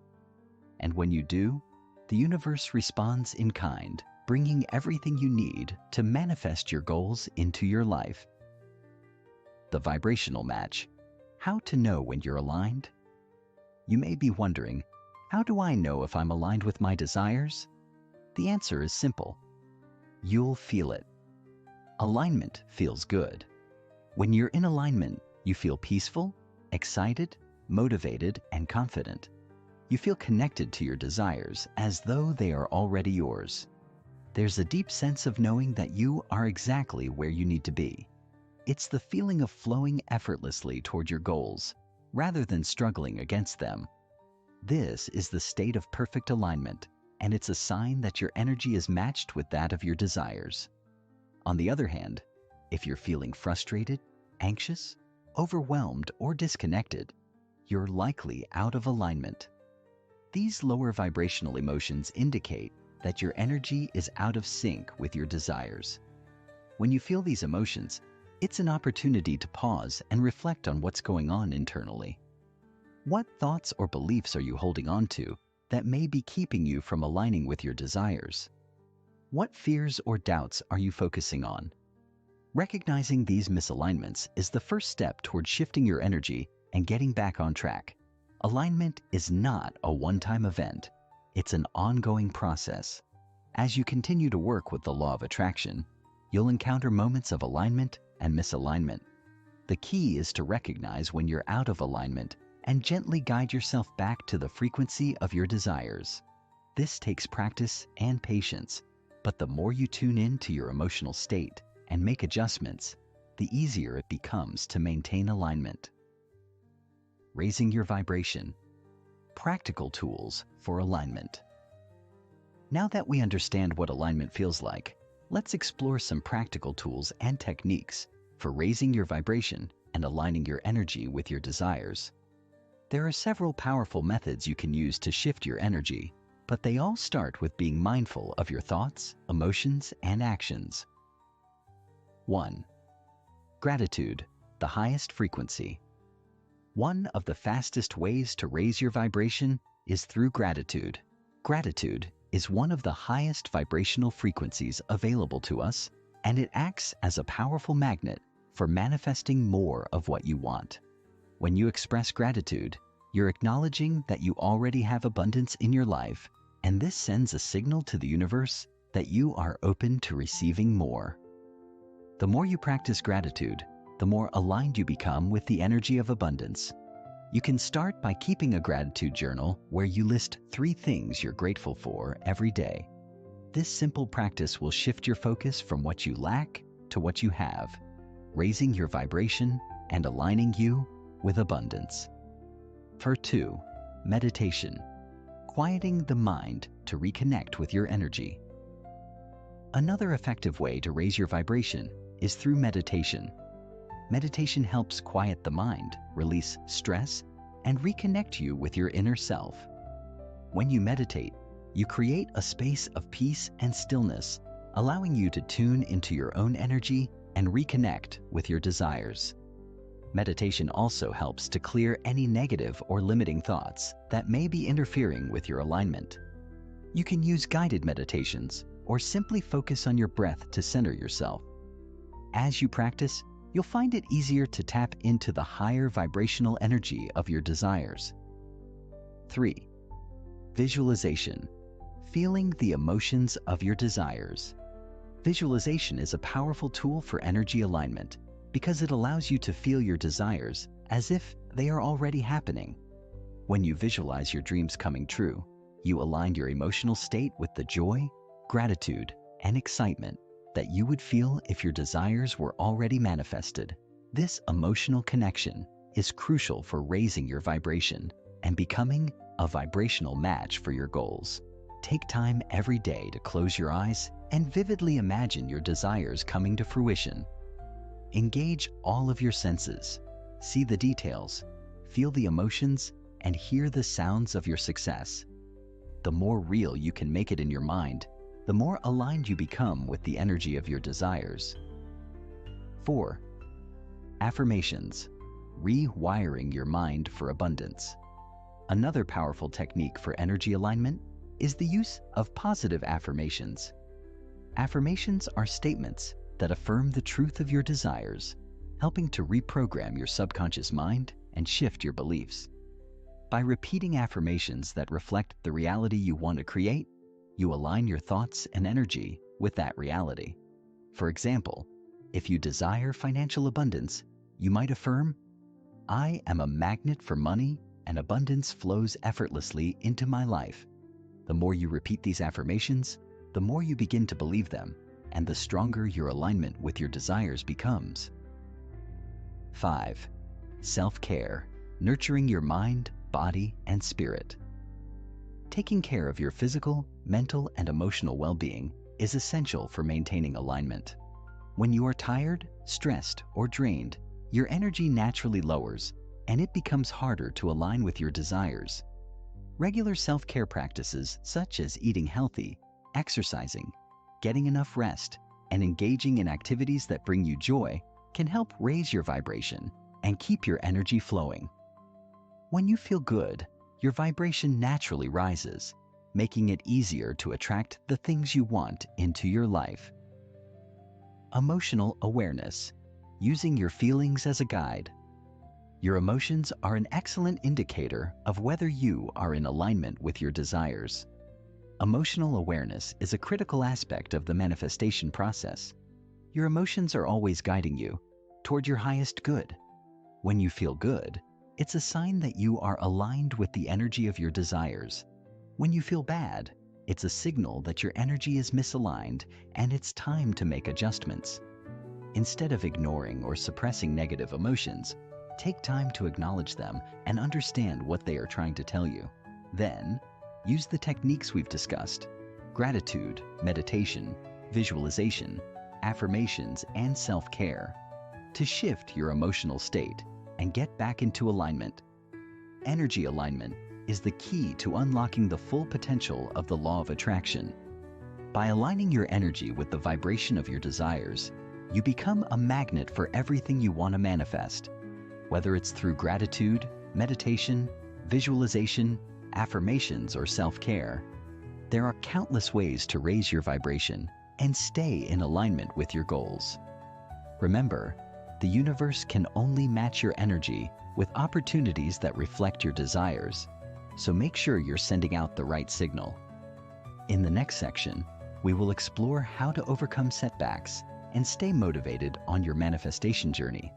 And when you do, the universe responds in kind, bringing everything you need to manifest your goals into your life. The vibrational match. How to know when you're aligned? You may be wondering, how do I know if I'm aligned with my desires? The answer is simple. You'll feel it. Alignment feels good. When you're in alignment, you feel peaceful, excited, motivated, and confident. You feel connected to your desires as though they are already yours. There's a deep sense of knowing that you are exactly where you need to be. It's the feeling of flowing effortlessly toward your goals, rather than struggling against them. This is the state of perfect alignment, and it's a sign that your energy is matched with that of your desires. On the other hand, if you're feeling frustrated, anxious, overwhelmed, or disconnected, you're likely out of alignment. These lower vibrational emotions indicate that your energy is out of sync with your desires. When you feel these emotions, it's an opportunity to pause and reflect on what's going on internally. What thoughts or beliefs are you holding on to that may be keeping you from aligning with your desires? What fears or doubts are you focusing on? Recognizing these misalignments is the first step toward shifting your energy and getting back on track. Alignment is not a one-time event. It's an ongoing process. As you continue to work with the law of attraction, you'll encounter moments of alignment and misalignment. The key is to recognize when you're out of alignment and gently guide yourself back to the frequency of your desires. This takes practice and patience, but the more you tune in to your emotional state and make adjustments, the easier it becomes to maintain alignment. Raising your vibration. Practical tools for alignment. Now that we understand what alignment feels like, let's explore some practical tools and techniques for raising your vibration and aligning your energy with your desires. There are several powerful methods you can use to shift your energy, but they all start with being mindful of your thoughts, emotions, and actions. 1. Gratitude, the highest frequency. One of the fastest ways to raise your vibration is through gratitude. Gratitude is one of the highest vibrational frequencies available to us, and it acts as a powerful magnet for manifesting more of what you want. When you express gratitude, you're acknowledging that you already have abundance in your life, and this sends a signal to the universe that you are open to receiving more. The more you practice gratitude, the more aligned you become with the energy of abundance. You can start by keeping a gratitude journal where you list 3 things you're grateful for every day. This simple practice will shift your focus from what you lack to what you have, raising your vibration and aligning you with abundance. 2. Meditation. Quieting the mind to reconnect with your energy. Another effective way to raise your vibration is through meditation. Meditation helps quiet the mind, release stress, and reconnect you with your inner self. When you meditate, you create a space of peace and stillness, allowing you to tune into your own energy and reconnect with your desires. Meditation also helps to clear any negative or limiting thoughts that may be interfering with your alignment. You can use guided meditations or simply focus on your breath to center yourself. As you practice, you'll find it easier to tap into the higher vibrational energy of your desires. 3. Visualization. Feeling the emotions of your desires. Visualization is a powerful tool for energy alignment because it allows you to feel your desires as if they are already happening. When you visualize your dreams coming true, you align your emotional state with the joy, gratitude, and excitement that you would feel if your desires were already manifested. This emotional connection is crucial for raising your vibration and becoming a vibrational match for your goals. Take time every day to close your eyes and vividly imagine your desires coming to fruition. Engage all of your senses. See the details, feel the emotions, and hear the sounds of your success. The more real you can make it in your mind, the more aligned you become with the energy of your desires. 4. Affirmations. Rewiring your mind for abundance. Another powerful technique for energy alignment is the use of positive affirmations. Affirmations are statements that affirm the truth of your desires, helping to reprogram your subconscious mind and shift your beliefs. By repeating affirmations that reflect the reality you want to create, you align your thoughts and energy with that reality. For example, if you desire financial abundance, you might affirm, "I am a magnet for money and abundance flows effortlessly into my life." The more you repeat these affirmations, the more you begin to believe them, and the stronger your alignment with your desires becomes. 5. Self-care. Nurturing your mind, body, and spirit. Taking care of your physical, mental, and emotional well-being is essential for maintaining alignment. When you are tired, stressed, or drained, your energy naturally lowers, and it becomes harder to align with your desires. Regular self-care practices such as eating healthy, exercising, getting enough rest, and engaging in activities that bring you joy can help raise your vibration and keep your energy flowing. When you feel good, your vibration naturally rises, making it easier to attract the things you want into your life. Emotional awareness. Using your feelings as a guide. Your emotions are an excellent indicator of whether you are in alignment with your desires. Emotional awareness is a critical aspect of the manifestation process. Your emotions are always guiding you toward your highest good. When you feel good, it's a sign that you are aligned with the energy of your desires. When you feel bad, it's a signal that your energy is misaligned and it's time to make adjustments. Instead of ignoring or suppressing negative emotions, take time to acknowledge them and understand what they are trying to tell you. Then, use the techniques we've discussed: gratitude, meditation, visualization, affirmations, and self-care to shift your emotional state and get back into alignment. Energy alignment is the key to unlocking the full potential of the law of attraction. By aligning your energy with the vibration of your desires, you become a magnet for everything you want to manifest. Whether it's through gratitude, meditation, visualization, affirmations, or self-care, there are countless ways to raise your vibration and stay in alignment with your goals. Remember, the universe can only match your energy with opportunities that reflect your desires, so make sure you're sending out the right signal. In the next section, we will explore how to overcome setbacks and stay motivated on your manifestation journey.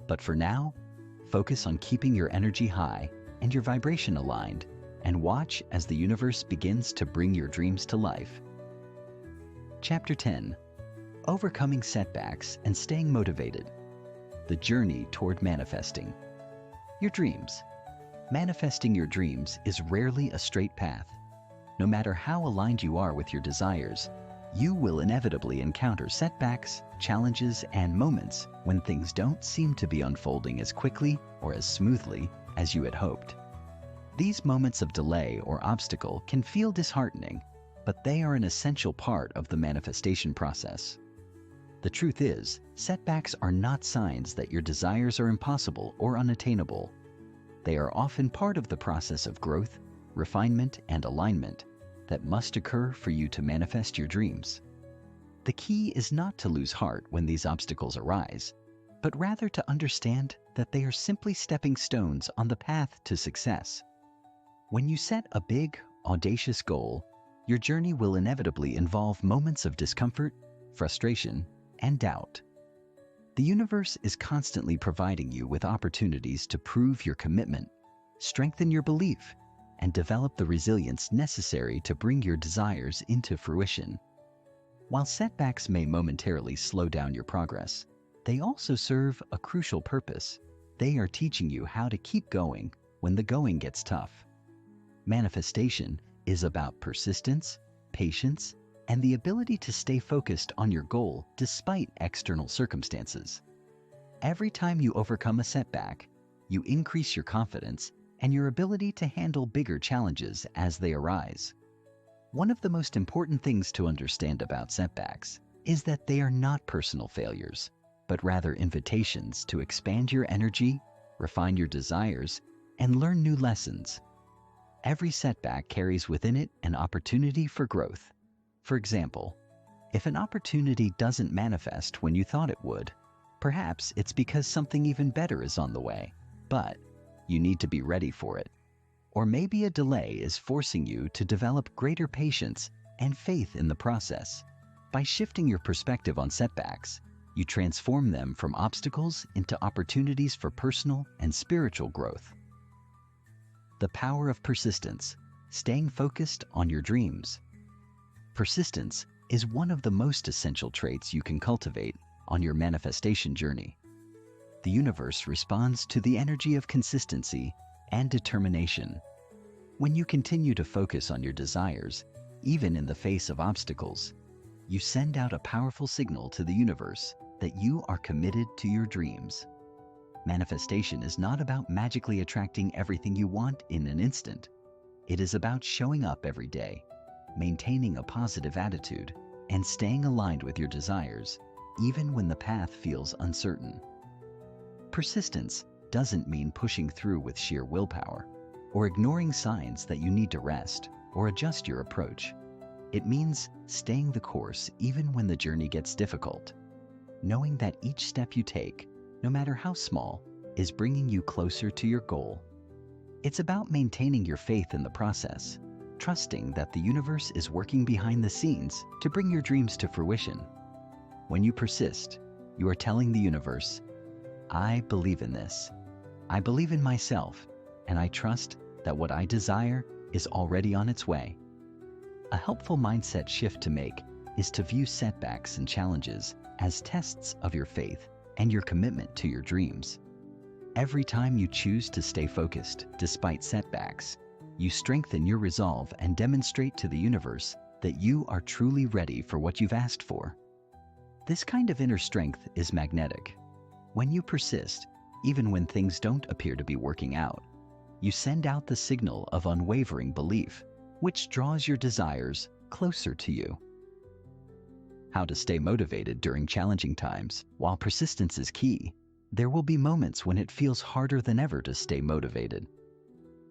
But for now, focus on keeping your energy high and your vibration aligned, and watch as the universe begins to bring your dreams to life. Chapter 10. Overcoming setbacks and staying motivated. The journey toward manifesting your dreams. Manifesting your dreams is rarely a straight path. No matter how aligned you are with your desires, you will inevitably encounter setbacks, challenges, and moments when things don't seem to be unfolding as quickly or as smoothly as you had hoped. These moments of delay or obstacle can feel disheartening, but they are an essential part of the manifestation process. The truth is, setbacks are not signs that your desires are impossible or unattainable. They are often part of the process of growth, refinement, and alignment that must occur for you to manifest your dreams. The key is not to lose heart when these obstacles arise, but rather to understand that they are simply stepping stones on the path to success. When you set a big, audacious goal, your journey will inevitably involve moments of discomfort, frustration, and doubt. The universe is constantly providing you with opportunities to prove your commitment, strengthen your belief, and develop the resilience necessary to bring your desires into fruition. While setbacks may momentarily slow down your progress, they also serve a crucial purpose. They are teaching you how to keep going when the going gets tough. Manifestation is about persistence, patience, and the ability to stay focused on your goal despite external circumstances. Every time you overcome a setback, you increase your confidence and your ability to handle bigger challenges as they arise. One of the most important things to understand about setbacks is that they are not personal failures, but rather invitations to expand your energy, refine your desires, and learn new lessons. Every setback carries within it an opportunity for growth. For example, if an opportunity doesn't manifest when you thought it would, perhaps it's because something even better is on the way, but you need to be ready for it. Or maybe a delay is forcing you to develop greater patience and faith in the process. By shifting your perspective on setbacks, you transform them from obstacles into opportunities for personal and spiritual growth. The power of persistence, staying focused on your dreams. Persistence is one of the most essential traits you can cultivate on your manifestation journey. The universe responds to the energy of consistency and determination. When you continue to focus on your desires, even in the face of obstacles, you send out a powerful signal to the universe that you are committed to your dreams. Manifestation is not about magically attracting everything you want in an instant. It is about showing up every day, maintaining a positive attitude, and staying aligned with your desires, even when the path feels uncertain. Persistence doesn't mean pushing through with sheer willpower, or ignoring signs that you need to rest or adjust your approach. It means staying the course even when the journey gets difficult, knowing that each step you take, no matter how small, is bringing you closer to your goal. It's about maintaining your faith in the process, trusting that the universe is working behind the scenes to bring your dreams to fruition. When you persist, you are telling the universe, "I believe in this. I believe in myself, and I trust that what I desire is already on its way." A helpful mindset shift to make is to view setbacks and challenges as tests of your faith and your commitment to your dreams. Every time you choose to stay focused despite setbacks, you strengthen your resolve and demonstrate to the universe that you are truly ready for what you've asked for. This kind of inner strength is magnetic. When you persist, even when things don't appear to be working out, you send out the signal of unwavering belief, which draws your desires closer to you. How to stay motivated during challenging times. While persistence is key, there will be moments when it feels harder than ever to stay motivated.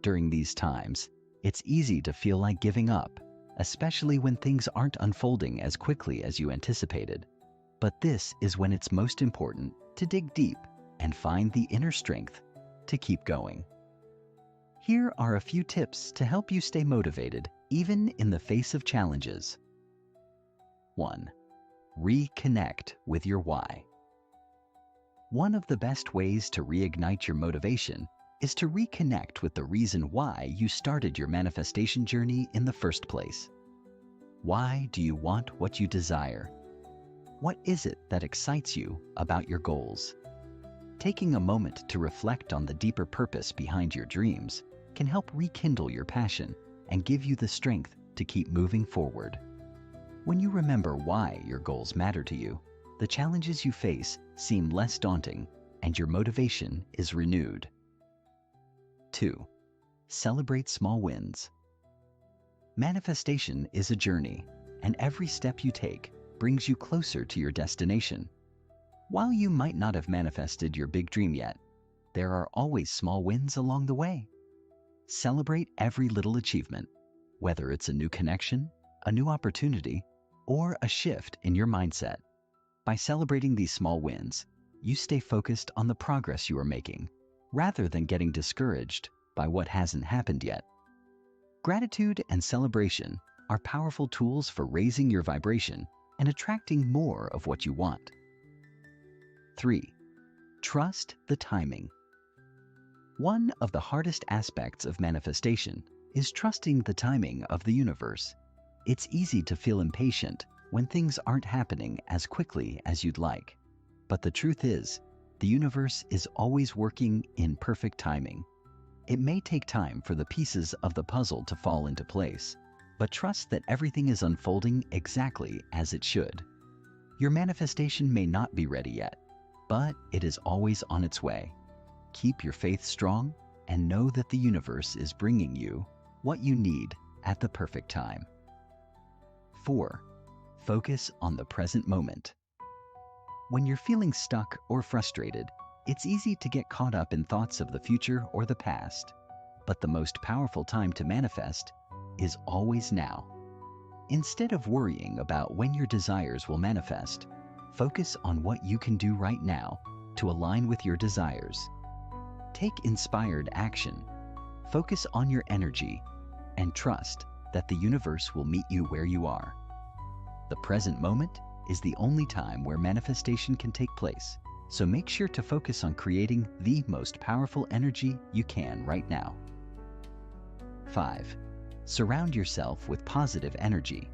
During these times, it's easy to feel like giving up, especially when things aren't unfolding as quickly as you anticipated. But this is when it's most important to dig deep and find the inner strength to keep going. Here are a few tips to help you stay motivated, even in the face of challenges. 1. Reconnect with your why. One of the best ways to reignite your motivation is to reconnect with the reason why you started your manifestation journey in the first place. Why do you want what you desire? What is it that excites you about your goals? Taking a moment to reflect on the deeper purpose behind your dreams can help rekindle your passion and give you the strength to keep moving forward. When you remember why your goals matter to you, the challenges you face seem less daunting and your motivation is renewed. 2. Celebrate small wins. Manifestation is a journey, and every step you take brings you closer to your destination. While you might not have manifested your big dream yet, there are always small wins along the way. Celebrate every little achievement. whether it's a new connection, a new opportunity, or a shift in your mindset. By celebrating these small wins, you stay focused on the progress you are making, rather than getting discouraged by what hasn't happened yet. Gratitude and celebration are powerful tools for raising your vibration and attracting more of what you want. 3. Trust the timing. One of the hardest aspects of manifestation is trusting the timing of the universe. It's easy to feel impatient when things aren't happening as quickly as you'd like. But the truth is, the universe is always working in perfect timing. It may take time for the pieces of the puzzle to fall into place, but trust that everything is unfolding exactly as it should. Your manifestation may not be ready yet, but it is always on its way. Keep your faith strong and know that the universe is bringing you what you need at the perfect time. 4. Focus on the present moment. When you're feeling stuck or frustrated, it's easy to get caught up in thoughts of the future or the past. But the most powerful time to manifest is always now. Instead of worrying about when your desires will manifest, focus on what you can do right now to align with your desires. Take inspired action, focus on your energy, and trust that the universe will meet you where you are. The present moment is the only time where manifestation can take place, so make sure to focus on creating the most powerful energy you can right now. 5. Surround yourself with positive energy.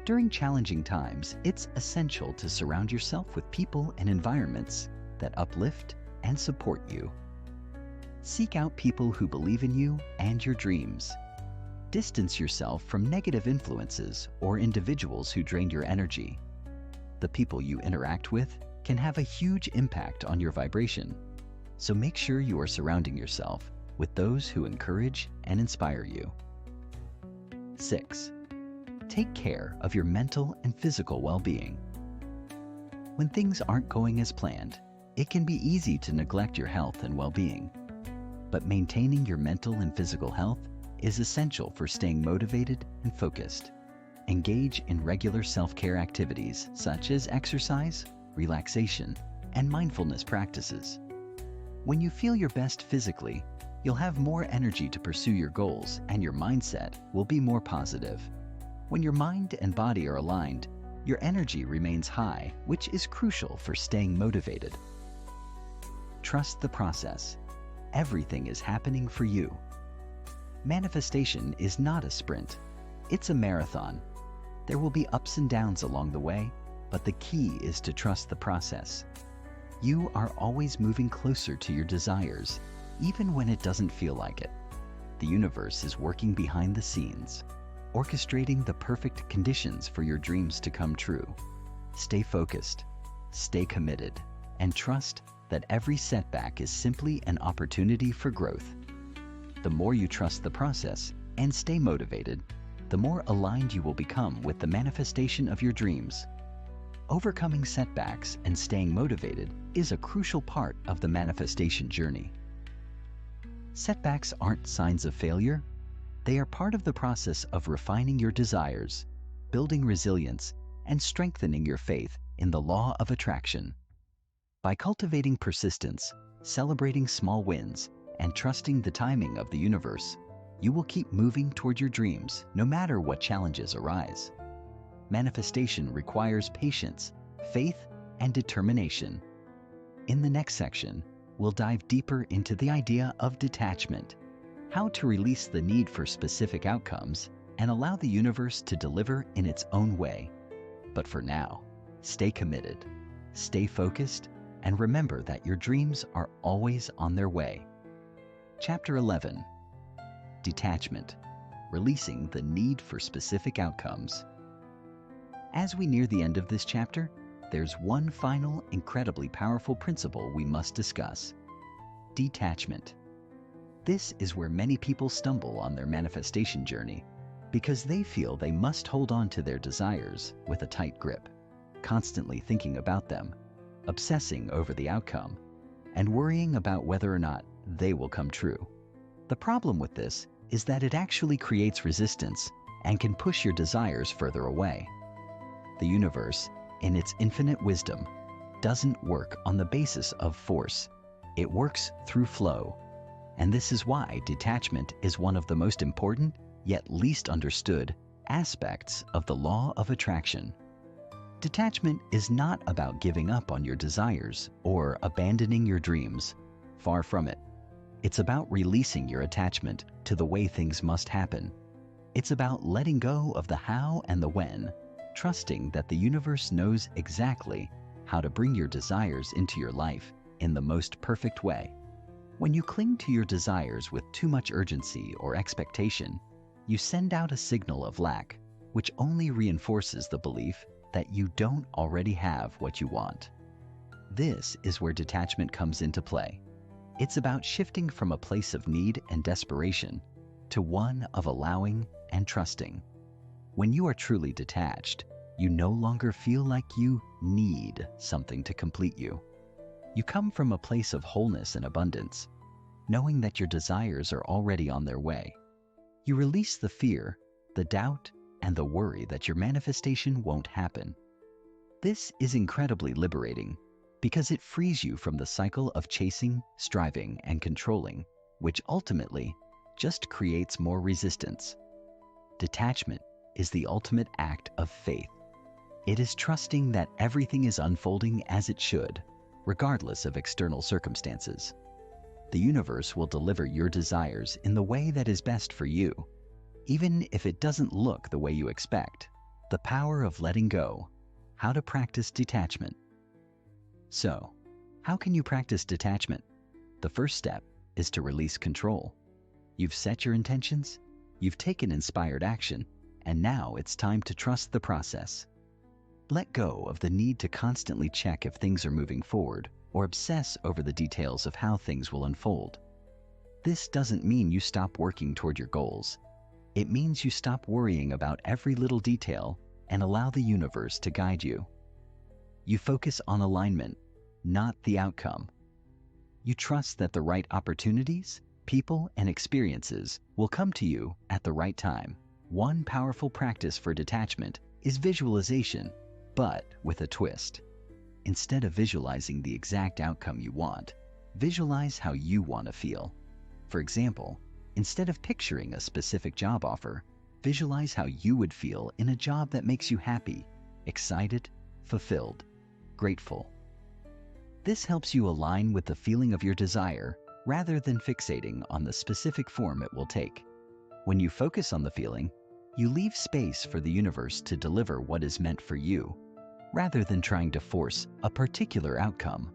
During challenging times, it's essential to surround yourself with people and environments that uplift and support you. Seek out people who believe in you and your dreams. Distance yourself from negative influences or individuals who drain your energy. The people you interact with can have a huge impact on your vibration, so make sure you are surrounding yourself with those who encourage and inspire you. 6. Take care of your mental and physical well-being. When things aren't going as planned, it can be easy to neglect your health and well-being. But maintaining your mental and physical health is essential for staying motivated and focused. Engage in regular self-care activities such as exercise, relaxation, and mindfulness practices. When you feel your best physically, you'll have more energy to pursue your goals and your mindset will be more positive. When your mind and body are aligned, your energy remains high, which is crucial for staying motivated. Trust the process. Everything is happening for you. Manifestation is not a sprint. It's a marathon. There will be ups and downs along the way, but the key is to trust the process. You are always moving closer to your desires, even when it doesn't feel like it. The universe is working behind the scenes, orchestrating the perfect conditions for your dreams to come true. Stay focused, stay committed, and trust that every setback is simply an opportunity for growth. The more you trust the process and stay motivated, the more aligned you will become with the manifestation of your dreams. Overcoming setbacks and staying motivated is a crucial part of the manifestation journey. Setbacks aren't signs of failure. They are part of the process of refining your desires, building resilience, and strengthening your faith in the law of attraction. By cultivating persistence, celebrating small wins, and trusting the timing of the universe, you will keep moving toward your dreams no matter what challenges arise. Manifestation requires patience, faith, and determination. In the next section, we'll dive deeper into the idea of detachment, how to release the need for specific outcomes and allow the universe to deliver in its own way. But for now, stay committed, stay focused, and remember that your dreams are always on their way. Chapter 11. Detachment, releasing the need for specific outcomes. As we near the end of this chapter, there's one final, incredibly powerful principle we must discuss: detachment. This is where many people stumble on their manifestation journey because they feel they must hold on to their desires with a tight grip, constantly thinking about them, obsessing over the outcome, and worrying about whether or not they will come true. The problem with this is that it actually creates resistance and can push your desires further away. The universe, in its infinite wisdom, doesn't work on the basis of force. It works through flow. And this is why detachment is one of the most important, yet least understood, aspects of the law of attraction. Detachment is not about giving up on your desires or abandoning your dreams. Far from it. It's about releasing your attachment to the way things must happen. It's about letting go of the how and the when, trusting that the universe knows exactly how to bring your desires into your life in the most perfect way. When you cling to your desires with too much urgency or expectation, you send out a signal of lack, which only reinforces the belief that you don't already have what you want. This is where detachment comes into play. It's about shifting from a place of need and desperation to one of allowing and trusting. When you are truly detached, you no longer feel like you need something to complete you. You come from a place of wholeness and abundance, knowing that your desires are already on their way. You release the fear, the doubt, and the worry that your manifestation won't happen. This is incredibly liberating because it frees you from the cycle of chasing, striving, and controlling, which ultimately just creates more resistance. Detachment is the ultimate act of faith. It is trusting that everything is unfolding as it should, regardless of external circumstances. The universe will deliver your desires in the way that is best for you, even if it doesn't look the way you expect. The power of letting go. How to practice detachment. So, how can you practice detachment? The first step is to release control. You've set your intentions, you've taken inspired action, and now it's time to trust the process. Let go of the need to constantly check if things are moving forward or obsess over the details of how things will unfold. This doesn't mean you stop working toward your goals. It means you stop worrying about every little detail and allow the universe to guide you. You focus on alignment, not the outcome. You trust that the right opportunities, people, and experiences will come to you at the right time. One powerful practice for detachment is visualization, but with a twist. Instead of visualizing the exact outcome you want, visualize how you want to feel. For example, instead of picturing a specific job offer, visualize how you would feel in a job that makes you happy, excited, fulfilled, grateful. This helps you align with the feeling of your desire rather than fixating on the specific form it will take. When you focus on the feeling, you leave space for the universe to deliver what is meant for you, rather than trying to force a particular outcome.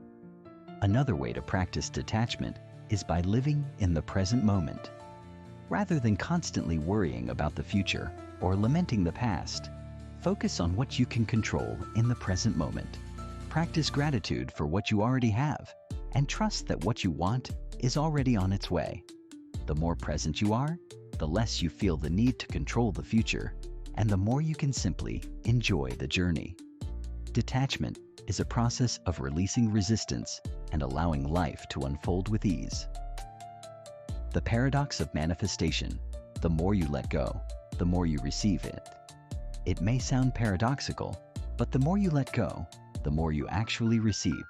Another way to practice detachment is by living in the present moment. Rather than constantly worrying about the future or lamenting the past, focus on what you can control in the present moment. Practice gratitude for what you already have and trust that what you want is already on its way. The more present you are, the less you feel the need to control the future, and the more you can simply enjoy the journey. Detachment is a process of releasing resistance and allowing life to unfold with ease. The paradox of manifestation. The more you let go, the more you receive it. It may sound paradoxical, but the more you let go, the more you actually receive.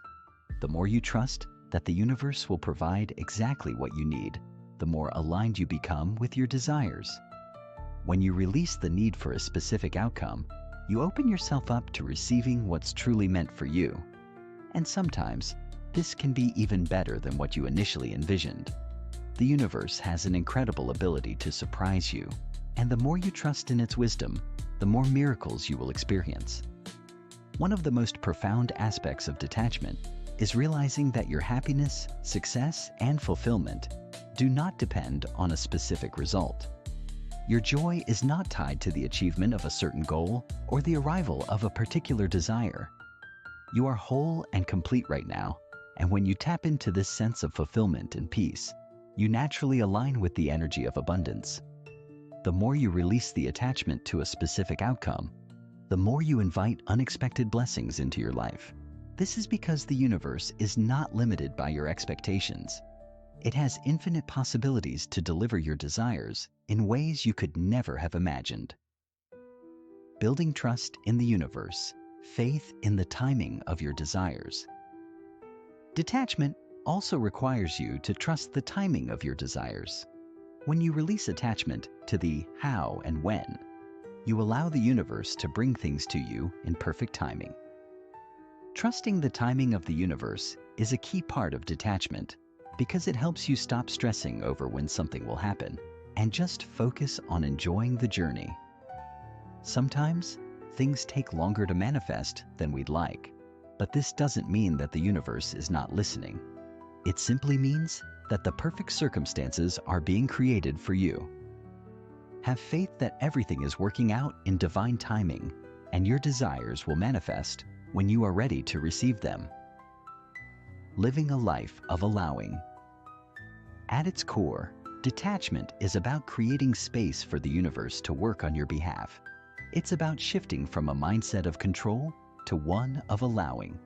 The more you trust that the universe will provide exactly what you need, the more aligned you become with your desires. When you release the need for a specific outcome, you open yourself up to receiving what's truly meant for you. And sometimes, this can be even better than what you initially envisioned. The universe has an incredible ability to surprise you, and the more you trust in its wisdom, the more miracles you will experience. One of the most profound aspects of detachment is realizing that your happiness, success, and fulfillment do not depend on a specific result. Your joy is not tied to the achievement of a certain goal or the arrival of a particular desire. You are whole and complete right now, and when you tap into this sense of fulfillment and peace, you naturally align with the energy of abundance. The more you release the attachment to a specific outcome, the more you invite unexpected blessings into your life. This is because the universe is not limited by your expectations. It has infinite possibilities to deliver your desires in ways you could never have imagined. Building trust in the universe, faith in the timing of your desires. Detachment also requires you to trust the timing of your desires. When you release attachment to the how and when, you allow the universe to bring things to you in perfect timing. Trusting the timing of the universe is a key part of detachment because it helps you stop stressing over when something will happen and just focus on enjoying the journey. Sometimes, things take longer to manifest than we'd like, but this doesn't mean that the universe is not listening. It simply means that the perfect circumstances are being created for you. Have faith that everything is working out in divine timing, and your desires will manifest when you are ready to receive them. Living a life of allowing. At its core, detachment is about creating space for the universe to work on your behalf. It's about shifting from a mindset of control to one of allowing.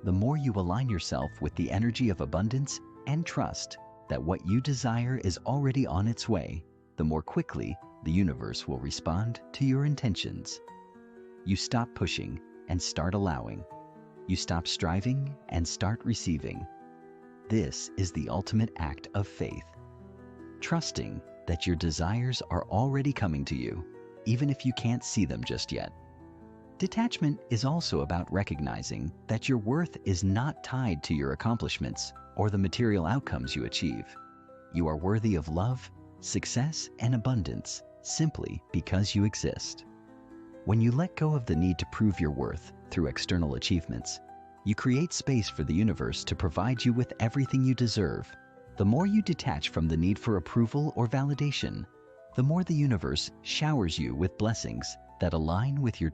The more you align yourself with the energy of abundance and trust that what you desire is already on its way, the more quickly the universe will respond to your intentions. You stop pushing and start allowing. You stop striving and start receiving. This is the ultimate act of faith. Trusting that your desires are already coming to you, even if you can't see them just yet. Detachment is also about recognizing that your worth is not tied to your accomplishments or the material outcomes you achieve. You are worthy of love, success, and abundance simply because you exist. When you let go of the need to prove your worth through external achievements, you create space for the universe to provide you with everything you deserve. The more you detach from the need for approval or validation, the more the universe showers you with blessings that align with your